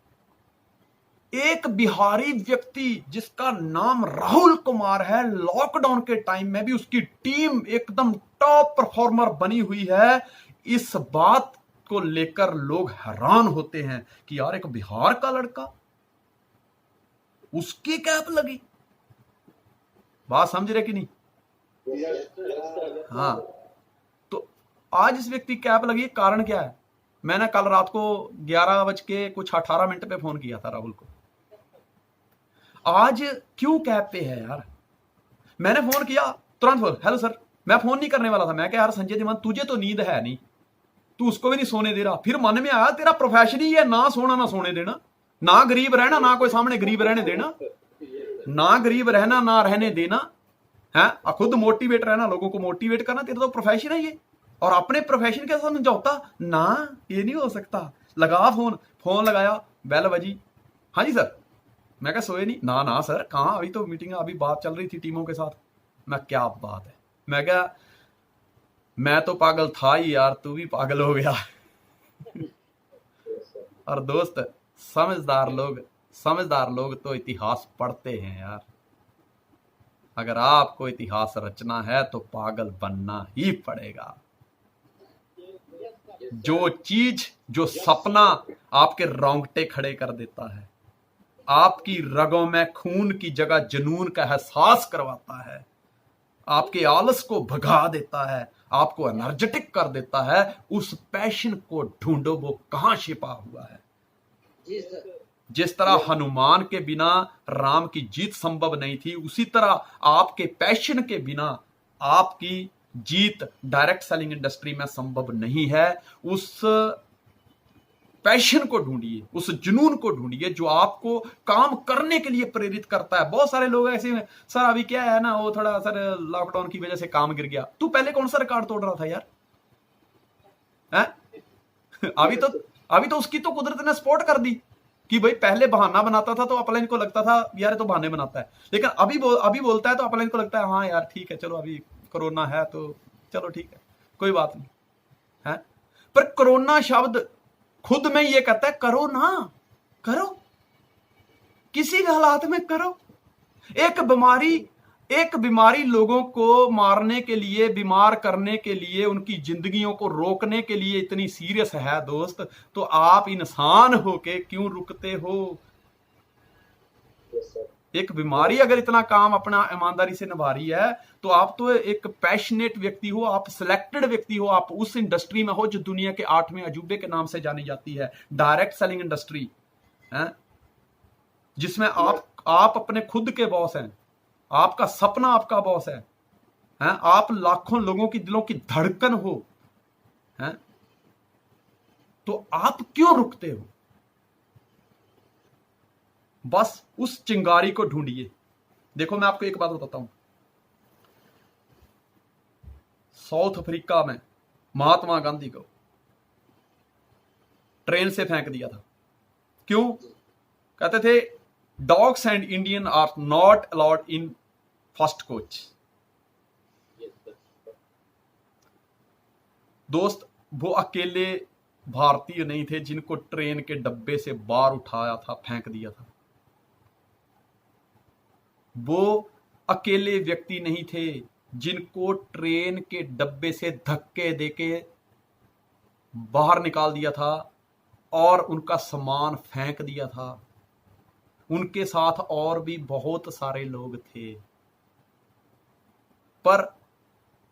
एक बिहारी व्यक्ति जिसका नाम राहुल कुमार है, लॉकडाउन के टाइम में भी उसकी टीम एकदम टॉप परफॉर्मर बनी हुई है। इस बात को लेकर लोग हैरान होते हैं कि यार एक बिहार का लड़का, उसकी कैप लगी। बात समझ रहे कि नहीं? हाँ, तो आज इस व्यक्ति कैप लगी, कारण क्या है? मैंने कल रात को 11:18 पे फोन किया था राहुल को। आज क्यों कैप पे है यार? मैंने फोन किया तुरंत, फोन, हेलो सर। मैं फोन नहीं करने वाला था, मैं कहा यार संजय दीवान तुझे तो नींद है नहीं, तू उसको भी नहीं सोने दे रहा। फिर मन में आया तेरा प्रोफेशन ही है ना सोना ना सोने देना, ना गरीब रहना ना कोई सामने गरीब रहने देना, ना गरीब रहना ना रहने देना, हैं, खुद मोटिवेट रहना, लोगों को मोटिवेट करना, तेरा तो प्रोफेशन है ये। और अपने प्रोफेशन के साथ समझौता ना, ये नहीं हो सकता। लगा फोन लगाया, बेल बजी, हाँ जी सर। मैं क्या सोए नहीं? ना ना सर, कहाँ, अभी तो मीटिंग, अभी बात चल रही थी टीमों के साथ। मैं क्या बात है, मैं क्या, मैं तो पागल था ही यार, तू भी पागल हो गया। Yes, sir. और दोस्त, समझदार लोग तो इतिहास पढ़ते हैं यार। अगर आपको इतिहास रचना है तो पागल बनना ही पड़ेगा। जो चीज, जो सपना आपके रोंगटे खड़े कर देता है, आपकी रगों में खून की जगह जुनून का एहसास करवाता है, आपके आलस को भगा देता है, आपको एनर्जेटिक कर देता है, उस पैशन को ढूंढो, वो कहां छिपा हुआ है। जी सर। जिस तरह हनुमान के बिना राम की जीत संभव नहीं थी, उसी तरह आपके पैशन के बिना आपकी जीत डायरेक्ट सेलिंग इंडस्ट्री में संभव नहीं है। उस पैशन को ढूंढिए, उस जुनून को ढूंढिए जो आपको काम करने के लिए प्रेरित करता है। बहुत सारे लोग ऐसे हैं, सर अभी क्या है ना, वो थोड़ा सर लॉकडाउन की वजह से काम गिर गया। तू पहले कौन सा रिकॉर्ड तोड़ रहा था यार, हैं? अभी तो उसकी तो कुदरत ने सपोर्ट कर दी कि भाई पहले बहाना बनाता था तो अपलाइन को लगता था यार तो बहाने बनाता है, लेकिन अभी बोलता है तो अपलाइन को लगता है हाँ यार ठीक है, चलो अभी कोरोना है तो चलो ठीक है, कोई बात नहीं है। पर कोरोना शब्द खुद में ये कहता है करो ना, करो, किसी भी हालात में करो। एक बीमारी लोगों को मारने के लिए, बीमार करने के लिए, उनकी जिंदगियों को रोकने के लिए इतनी सीरियस है दोस्त, तो आप इंसान होके क्यों रुकते हो? Yes, sir. एक बीमारी अगर इतना काम अपना ईमानदारी से निभा रही है तो आप तो एक पैशनेट व्यक्ति हो, आप सिलेक्टेड व्यक्ति हो, आप उस इंडस्ट्री में हो जो दुनिया के 8वें अजूबे के नाम से जानी जाती है, डायरेक्ट सेलिंग इंडस्ट्री है, जिसमें आप अपने खुद के बॉस हैं, आपका सपना आपका बॉस है, आप लाखों लोगों की दिलों की धड़कन हो, हैं? तो आप क्यों रुकते हो? बस उस चिंगारी को ढूंढिए। देखो मैं आपको एक बात बताता हूं, साउथ अफ्रीका में महात्मा गांधी को ट्रेन से फेंक दिया था। क्यों? कहते थे dogs and Indian are not allowed in first coach. Yes, sir. दोस्त, वो अकेले भारतीय नहीं थे जिनको ट्रेन के डब्बे से बाहर उठाया था, फेंक दिया था। वो अकेले व्यक्ति नहीं थे जिनको ट्रेन के डब्बे से धक्के देके बाहर निकाल दिया था और उनका सामान फेंक दिया था। उनके साथ और भी बहुत सारे लोग थे, पर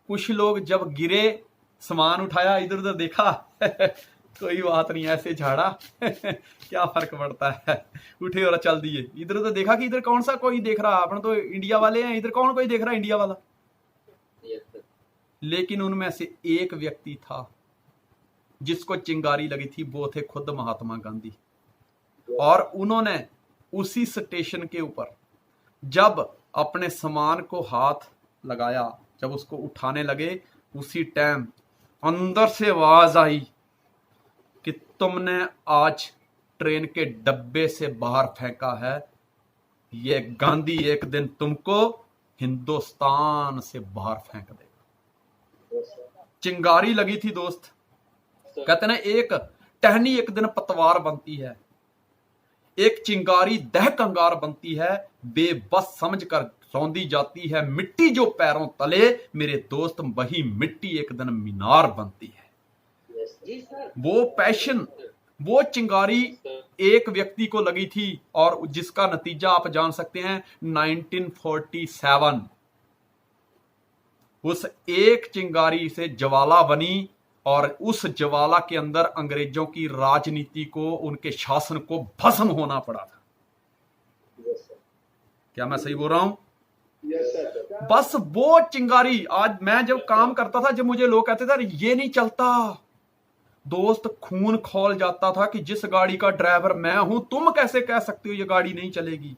कुछ लोग जब गिरे, सामान उठाया, इधर उधर देखा कोई बात नहीं, ऐसे झाड़ा क्या फर्क पड़ता है, उठे और चल दिए। इधर उधर देखा कि इधर कौन सा कोई देख रहा, अपन तो इंडिया वाले हैं, इधर कौन कोई देख रहा है इंडिया वाला। Yes, sir. लेकिन उनमें से एक व्यक्ति था जिसको चिंगारी लगी थी, वो थे खुद महात्मा गांधी। और उन्होंने उसी स्टेशन के ऊपर जब अपने सामान को हाथ लगाया, जब उसको उठाने लगे, उसी टाइम अंदर से आवाज आई कि तुमने आज ट्रेन के डब्बे से बाहर फेंका है, ये गांधी एक दिन तुमको हिंदुस्तान से बाहर फेंक देगा। Yes, sir. चिंगारी लगी थी दोस्त। कहते ना, एक टहनी एक दिन पतवार बनती है, एक चिंगारी दहक अंगार बनती है, बेबस समझकर रौंदी जाती है मिट्टी जो पैरों तले, मेरे दोस्त वही मिट्टी एक दिन मीनार बनती है। Yes, जी सर। वो पैशन, वो चिंगारी एक व्यक्ति को लगी थी और जिसका नतीजा आप जान सकते हैं 1947। उस एक चिंगारी से ज्वाला बनी और उस ज्वाला के अंदर अंग्रेजों की राजनीति को, उनके शासन को भस्म होना पड़ा था। Yes, sir. क्या मैं सही बोल रहा हूं? Yes, sir. बस वो चिंगारी, आज मैं जब काम करता था, जब मुझे लोग कहते थे ये नहीं चलता, दोस्त खून खौल जाता था कि जिस गाड़ी का ड्राइवर मैं हूं, तुम कैसे कह सकते हो ये गाड़ी नहीं चलेगी?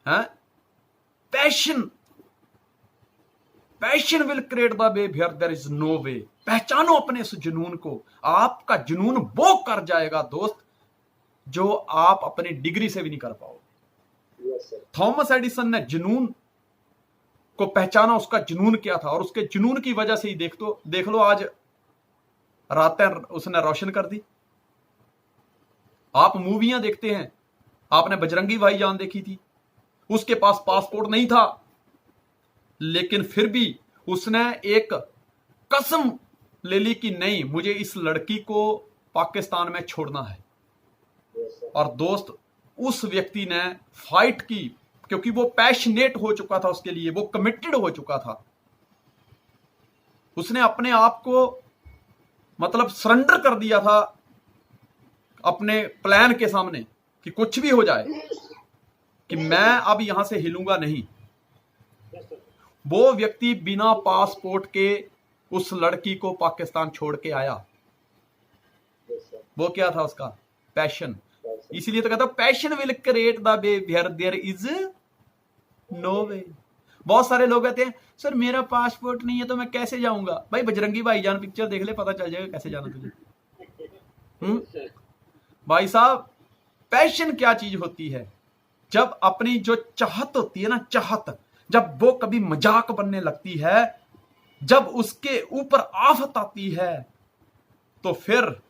हैं? Passion, passion will create the way where there is no way. पहचानो अपने इस जुनून को, आपका जुनून वो कर जाएगा दोस्त जो आप अपनी डिग्री से भी नहीं कर पाओगे। Yes, sir. थॉमस एडिसन ने जुनून को पहचाना, उसका जुनून क्या था, और उसके जुनून की वजह से ही देख लो आज रातें उसने रोशन कर दी। आप मूवियां देखते हैं, आपने बजरंगी भाईजान देखी थी, उसके पास पासपोर्ट नहीं था, लेकिन फिर भी उसने एक कसम ले ली कि नहीं, मुझे इस लड़की को पाकिस्तान में छोड़ना है। Yes, sir. और दोस्त उस व्यक्ति ने फाइट की, क्योंकि वो पैशनेट हो चुका था उसके लिए, वो कमिटेड हो चुका था। उसने अपने आप को मतलब सरेंडर कर दिया था अपने प्लान के सामने कि कुछ भी हो जाए, कि मैं अब यहां से हिलूंगा नहीं। Yes, sir. वो व्यक्ति बिना पासपोर्ट के उस लड़की को पाकिस्तान छोड़ के आया। Yes, sir. वो क्या था उसका? पैशन। Yes, sir. इसीलिए तो कहता हूं passion will create the way where there is no way. बहुत सारे लोग कहते हैं सर मेरा पासपोर्ट नहीं है तो मैं कैसे जाऊंगा। भाई बजरंगी भाईजान पिक्चर देख ले, पता चल जाएगा कैसे जाना तुझे। Yes, sir. भाई साहब, पैशन क्या चीज होती है? जब अपनी जो चाहत होती है ना, चाहत, जब वो कभी मजाक बनने लगती है, जब उसके ऊपर आफत आती है, तो फिर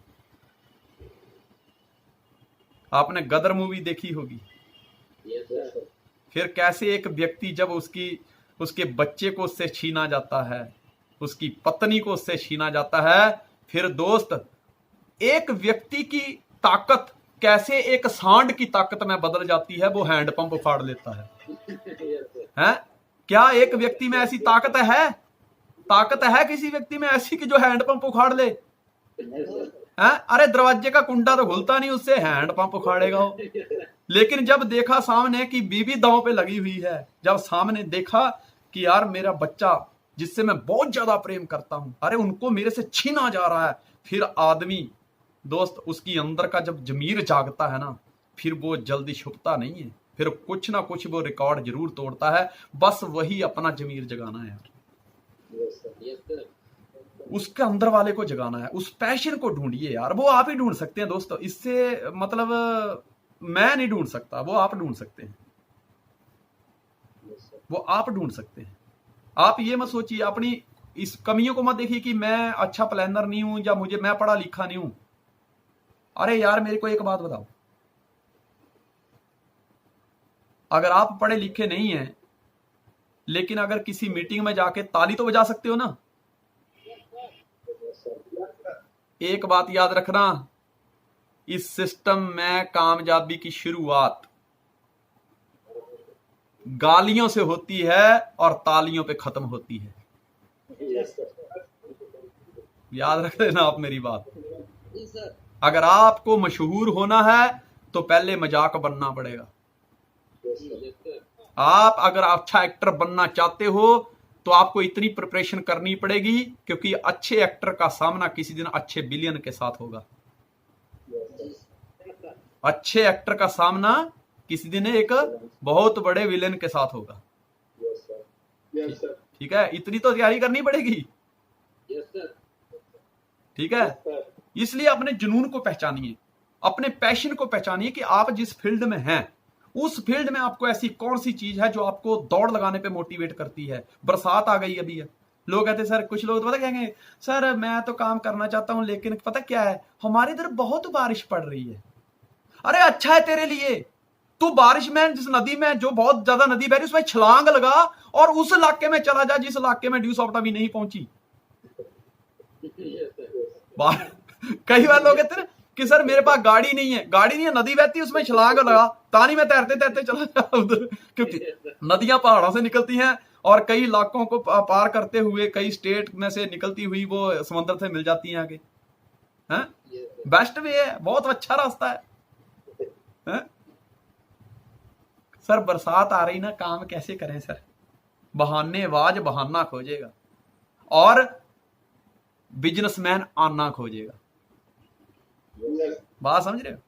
आपने गदर मूवी देखी होगी। Yes, sir. फिर कैसे एक व्यक्ति जब उसके बच्चे को उससे छीना जाता है, उसकी पत्नी को उससे छीना जाता है, फिर दोस्त एक व्यक्ति की ताकत कैसे एक सांड की ताकत में बदल जाती है, वो हैंडपंप उखाड़ लेता है। Yes, sir. हैं? क्या एक व्यक्ति में ऐसी ताकत है? ताकत है किसी व्यक्ति में ऐसी कि जो हैंडपंप उखाड़ ले? Yes, sir. हैं? अरे दरवाजे का कुंडा तो खुलता नहीं, उससे हैंडपंप उखाड़ेगा वो। लेकिन जब देखा सामने कि बीवी दांव पे लगी हुई है, जब सामने देखा कि यार मेरा बच्चा जिससे मैं बहुत ज्यादा प्रेम करता हूं, अरे उनको मेरे से छीना जा रहा है, फिर आदमी दोस्त उसकी अंदर का जब जमीर जागता है ना, फिर वो जल्दी छुपता नहीं है, फिर कुछ ना कुछ वो रिकॉर्ड जरूर तोड़ता है। बस वही अपना जमीर जगाना है यार, Yes, sir. Yes, sir. उसके अंदर वाले को जगाना है, उस पैशन को ढूंढिए यार। वो आप ही ढूंढ सकते हैं दोस्तों, इससे मतलब मैं नहीं ढूंढ सकता, वो आप ढूंढ सकते हैं, Yes, sir. वो आप ढूंढ सकते हैं। आप ये मत सोचिए, अपनी इस कमियों को मत देखिए कि मैं अच्छा प्लानर नहीं हूं या मैं पढ़ा लिखा नहीं हूं। अरे यार मेरे को एक बात बताओ, अगर आप पढ़े लिखे नहीं हैं, लेकिन अगर किसी मीटिंग में जाके ताली तो बजा सकते हो ना। Yes, sir. एक बात याद रखना, इस सिस्टम में कामयाबी की शुरुआत गालियों से होती है और तालियों पे खत्म होती है। Yes, sir. याद रख लेना आप मेरी बात। Yes, sir. अगर आपको मशहूर होना है तो पहले मजाक बनना पड़ेगा। Yes, sir. Yes, sir. आप अगर अच्छा एक्टर बनना चाहते हो तो आपको इतनी प्रिपरेशन करनी पड़ेगी, क्योंकि अच्छे एक्टर का सामना किसी दिन अच्छे विलेन के साथ होगा। Yes, sir. अच्छे एक्टर का सामना किसी दिन एक बहुत बड़े विलेन के साथ होगा। Yes, sir. Yes, sir. ठीक है, इतनी तो तैयारी करनी पड़ेगी। Yes, sir. ठीक है, Yes, sir. इसलिए अपने जुनून को पहचानिए, अपने पैशन को पहचानिए कि आप जिस फील्ड में हैं, उस फील्ड में आपको ऐसी कौन सी चीज है जो आपको दौड़ लगाने पे मोटिवेट करती है। बरसात आ गई अभी है, लोग कहते हैं सर, कुछ लोग तो पता क्या कहेंगे, सर मैं तो काम करना चाहता हूं लेकिन पता क्या है, हमारे इधर बहुत बारिश पड़ रही है। अरे अच्छा है तेरे लिए, तू बारिश में जिस नदी में जो बहुत ज्यादा नदी बह रही उसमें छलांग लगा और उस इलाके में चला जा जिस इलाके में ड्यू सॉफ्ट अभी नहीं पहुंची। Yes, sir. कई बार लोग कहते हैं कि सर मेरे पास गाड़ी नहीं है, नदी बहती है उसमें छलांग लगा, तानी में तैरते तैरते चला जा उधर, क्योंकि नदियां पहाड़ों से निकलती हैं और कई इलाकों को पार करते हुए कई स्टेट में से निकलती हुई वो समंदर से मिल जाती हैं आगे। हैं? Yes, sir. बेस्ट वे है, बहुत अच्छा रास्ता है। हैं? सर बरसात आ रही ना, काम कैसे करें सर? बहानेबाज बहाना खोजेगा और बिजनेसमैन आना खोजेगा। Yes. बात समझ रहे हो?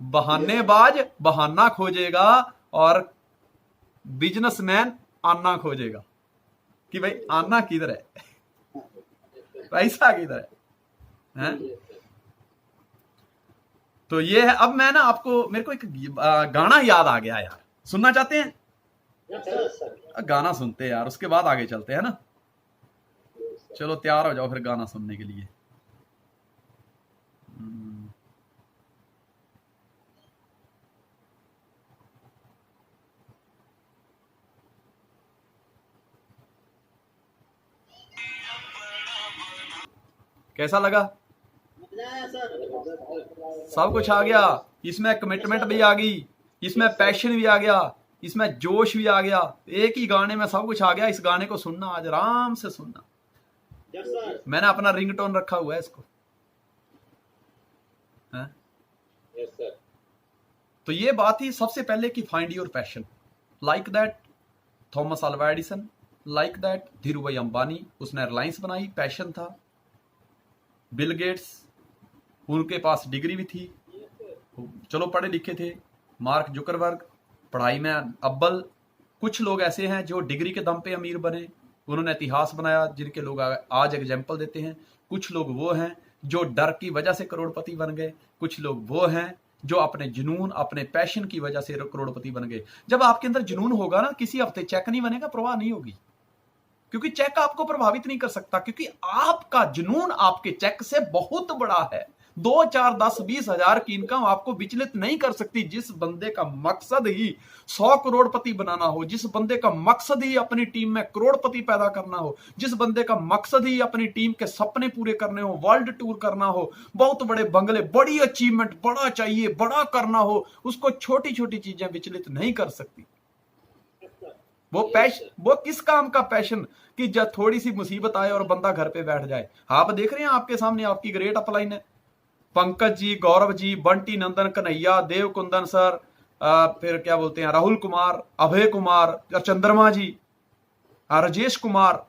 बहानेबाज बहाना खोजेगा और बिजनेसमैन आना खोजेगा कि भाई आना किधर है, पैसा किधर है, हैं? तो ये है। अब मैं ना आपको, मेरे को एक गाना याद आ गया यार, सुनना चाहते हैं? गाना सुनते हैं यार, उसके बाद आगे चलते हैं ना। चलो तैयार हो जाओ फिर गाना सुनने के लिए। कैसा लगा? सब कुछ आ गया इसमें, कमिटमेंट भी आ गई इसमें, पैशन भी आ गया इसमें, जोश भी आ गया, एक ही गाने में सब कुछ आ गया। इस गाने को सुनना, आज आराम से सुनना। मैंने अपना रिंगटोन रखा हुआ है इसको, है? तो ये बात ही सबसे पहले कि find your passion, like that Thomas Alva Edison, like that Dhiru भाई अंबानी, उसने रिलायंस बनाई, पैशन था। बिल गेट्स, उनके पास डिग्री भी थी, चलो पढ़े लिखे थे। मार्क जुकरबर्ग, पढ़ाई में अव्वल। कुछ लोग ऐसे हैं जो डिग्री के दम पे अमीर बने, उन्होंने इतिहास बनाया, जिनके लोग आज एग्जाम्पल देते हैं। कुछ लोग वो हैं जो डर की वजह से करोड़पति बन गए, कुछ लोग वो हैं जो अपने जुनून, अपने पैशन की वजह से करोड़पति बन गए। जब आपके अंदर जुनून होगा ना, किसी हफ्ते चेक नहीं बनेगा, परवाह नहीं होगी, क्योंकि चेक आपको प्रभावित नहीं कर सकता, क्योंकि आपका जुनून आपके चेक से बहुत बड़ा है। 2, 4, 10, 20 हजार की इनकम आपको विचलित नहीं कर सकती। जिस बंदे का मकसद ही 100 करोड़पति बनाना हो, जिस बंदे का मकसद ही अपनी टीम में करोड़पति पैदा करना हो, जिस बंदे का मकसद ही अपनी टीम के सपने पूरे करने हो, वर्ल्ड टूर करना हो, बहुत बड़े बंगले, बड़ी अचीवमेंट, बड़ा चाहिए, बड़ा करना हो, उसको छोटी छोटी चीजें विचलित नहीं कर सकती। वो पैशन, वो किस काम का पैशन कि जब थोड़ी सी मुसीबत आए और बंदा घर पे बैठ जाए। आप देख रहे हैं आपके सामने आपकी ग्रेट अपलाइन है, पंकज जी, गौरव जी, बंटी नंदन, कन्हैया, देव कुंदन सर, फिर क्या बोलते हैं, राहुल कुमार, अभय कुमार, चंद्रमा जी, राजेश कुमार,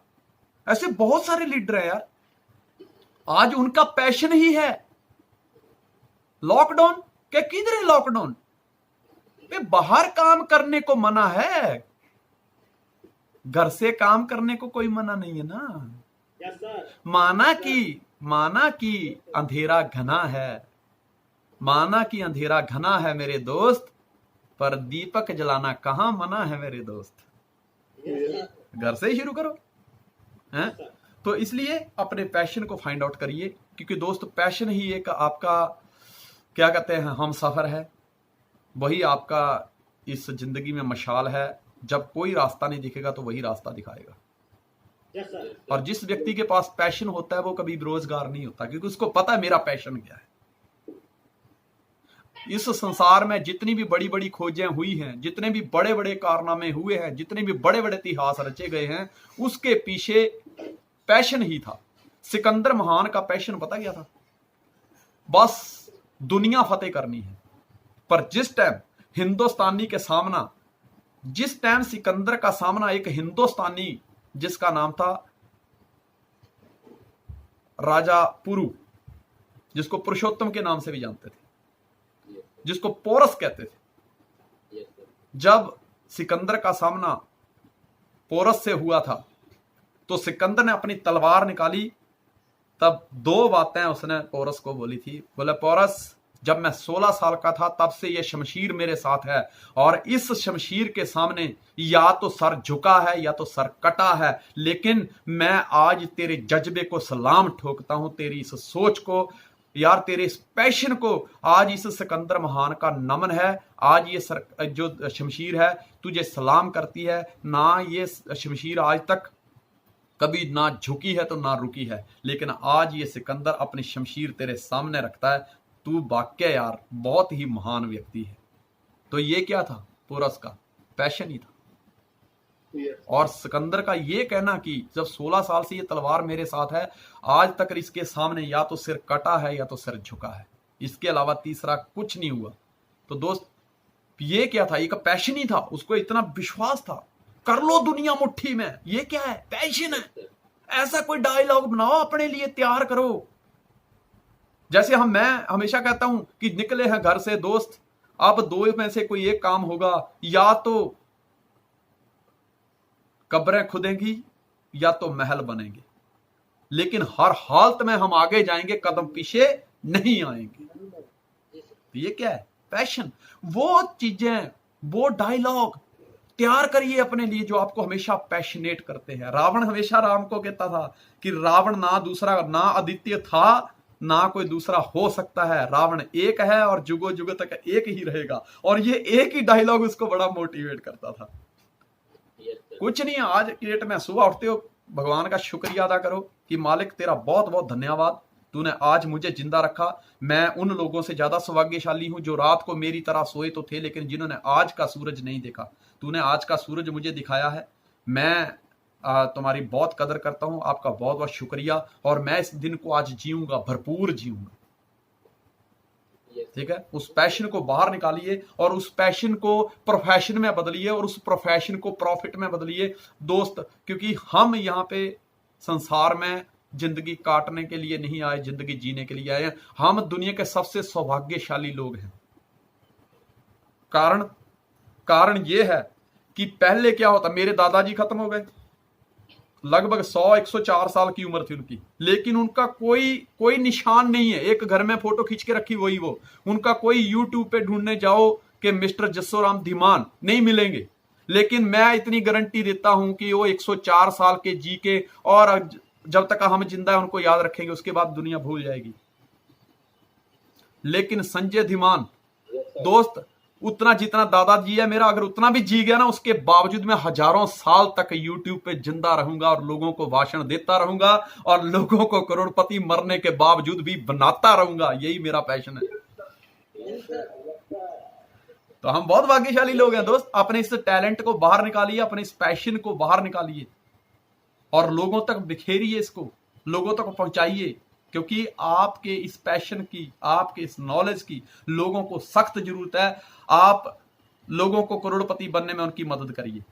ऐसे बहुत सारे लीडर हैं यार। आज उनका पैशन ही है लॉकडाउन के। किधर है लॉकडाउन? बाहर काम करने को मना है, घर से काम करने को कोई मना नहीं है ना। माना कि अंधेरा घना है, माना कि अंधेरा घना है मेरे दोस्त, पर दीपक जलाना कहां मना है मेरे दोस्त। घर से ही शुरू करो, हैं? तो इसलिए अपने पैशन को फाइंड आउट करिए, क्योंकि दोस्त पैशन ही एक आपका क्या कहते हैं, हम सफर है, वही आपका इस जिंदगी में मशाल है। जब कोई रास्ता नहीं दिखेगा तो वही रास्ता दिखाएगा। और जिस व्यक्ति के पास पैशन होता है वो कभी बेरोजगार नहीं होता, क्योंकि उसको पता है मेरा पैशन क्या है। इस संसार में जितनी भी बड़ी बड़ी खोजें हुई हैं, जितने भी बड़े बड़े कारनामे हुए हैं, जितने भी बड़े बड़े इतिहास रचे गए हैं, उसके पीछे पैशन ही था। सिकंदर महान का पैशन पता क्या था? बस दुनिया फतेह करनी है। पर जिस टाइम हिंदुस्तानी के सामना, जिस टाइम सिकंदर का सामना एक हिंदुस्तानी, जिसका नाम था राजा पुरु, जिसको पुरुषोत्तम के नाम से भी जानते थे, जिसको पोरस कहते थे, जब सिकंदर का सामना पोरस से हुआ था तो सिकंदर ने अपनी तलवार निकाली। तब 2 बातें उसने पोरस को बोली थी। बोले, पोरस, जब मैं 16 साल का था तब से ये शमशीर मेरे साथ है, और इस शमशीर के सामने या तो सर झुका है या तो सर कटा है, लेकिन मैं आज तेरे जज्बे को सलाम ठोकता हूं, तेरी इस सोच को यार, तेरे इस पैशन को आज इस सिकंदर महान का नमन है। आज ये जो शमशीर है तुझे सलाम करती है। ना ये शमशीर आज तक कभी ना झुकी है तो ना रुकी है, लेकिन आज ये सिकंदर अपनी शमशीर तेरे सामने रखता है। तू वाकई यार बहुत ही महान व्यक्ति है। तो ये क्या था? पोरस का पैशन ही था। और सिकंदर का ये कहना कि जब 16 साल से ये तलवार मेरे साथ है, आज तक इसके सामने या तो सिर कटा है या तो सिर झुका है, इसके अलावा तीसरा कुछ नहीं हुआ। तो दोस्त ये क्या था? एक पैशन ही था, उसको इतना विश्वास था, कर लो दुनिया मुट्ठी में। ये क्या है? पैशन है। ऐसा कोई डायलॉग बनाओ अपने लिए, तैयार करो। जैसे मैं हमेशा कहता हूं कि निकले हैं घर से दोस्त, अब 2 में से कोई एक काम होगा, या तो कब्रें खुदेंगी या तो महल बनेंगे, लेकिन हर हालत में हम आगे जाएंगे, कदम पीछे नहीं आएंगे। तो ये क्या है? पैशन। वो चीजें, वो डायलॉग तैयार करिए अपने लिए जो आपको हमेशा पैशनेट करते हैं। रावण हमेशा राम को कहता था कि रावण ना दूसरा, ना अद्वितीय था, ना कोई दूसरा हो सकता है, रावण एक है और जुगो जुग तक एक ही रहेगा। और ये एक ही डायलॉग उसको बड़ा मोटिवेट करता था। कुछ नहीं, आज की डेट में सुबह उठते हो, भगवान का शुक्रिया अदा करो कि मालिक तेरा बहुत बहुत धन्यवाद, तूने आज मुझे जिंदा रखा। मैं उन लोगों से ज्यादा सौभाग्यशाली हूं जो रात को मेरी तरह सोए तो थे, लेकिन जिन्होंने आज का सूरज नहीं देखा। तूने आज का सूरज मुझे दिखाया है, मैं तुम्हारी बहुत कदर करता हूं, आपका बहुत बहुत शुक्रिया। और मैं इस दिन को आज जीऊंगा, भरपूर जीऊंगा। ठीक है, उस पैशन को बाहर निकालिए और उस पैशन को प्रोफेशन में बदलिए और उस प्रोफेशन को प्रॉफिट में बदलिए दोस्त। क्योंकि हम यहाँ पे संसार में जिंदगी काटने के लिए नहीं आए, जिंदगी जीने के लिए आए हैं। हम दुनिया के सबसे सौभाग्यशाली लोग हैं। कारण यह है कि पहले क्या होता, मेरे दादाजी खत्म हो गए, लगभग 100-104 साल की उम्र थी उनकी, लेकिन उनका कोई निशान नहीं है। एक घर में फोटो खींच के रखी वही वो, उनका कोई यूट्यूब पे ढूंढने जाओ कि मिस्टर जस्सोराम धीमान, नहीं मिलेंगे। लेकिन मैं इतनी गारंटी देता हूं कि वो 104 साल के जी के, और जब तक हम जिंदा है उनको याद रखेंगे, उसके बाद दुनिया भूल जाएगी। लेकिन संजय धीमान दोस्त, उतना जितना दादाजी है मेरा, अगर उतना भी जी गया ना, उसके बावजूद मैं हजारों साल तक यूट्यूब पे जिंदा रहूंगा और लोगों को भाषण देता रहूंगा और लोगों को करोड़पति मरने के बावजूद भी बनाता रहूंगा। यही मेरा पैशन है। तो हम बहुत भाग्यशाली लोग हैं दोस्त। अपने इस टैलेंट को बाहर निकालिए, अपने इस पैशन को बाहर निकालिए और लोगों तक बिखेरिए, इसको लोगों तक पहुंचाइए। क्योंकि आपके इस पैशन की, आपके इस नॉलेज की लोगों को सख्त जरूरत है। आप लोगों को करोड़पति बनने में उनकी मदद करिए।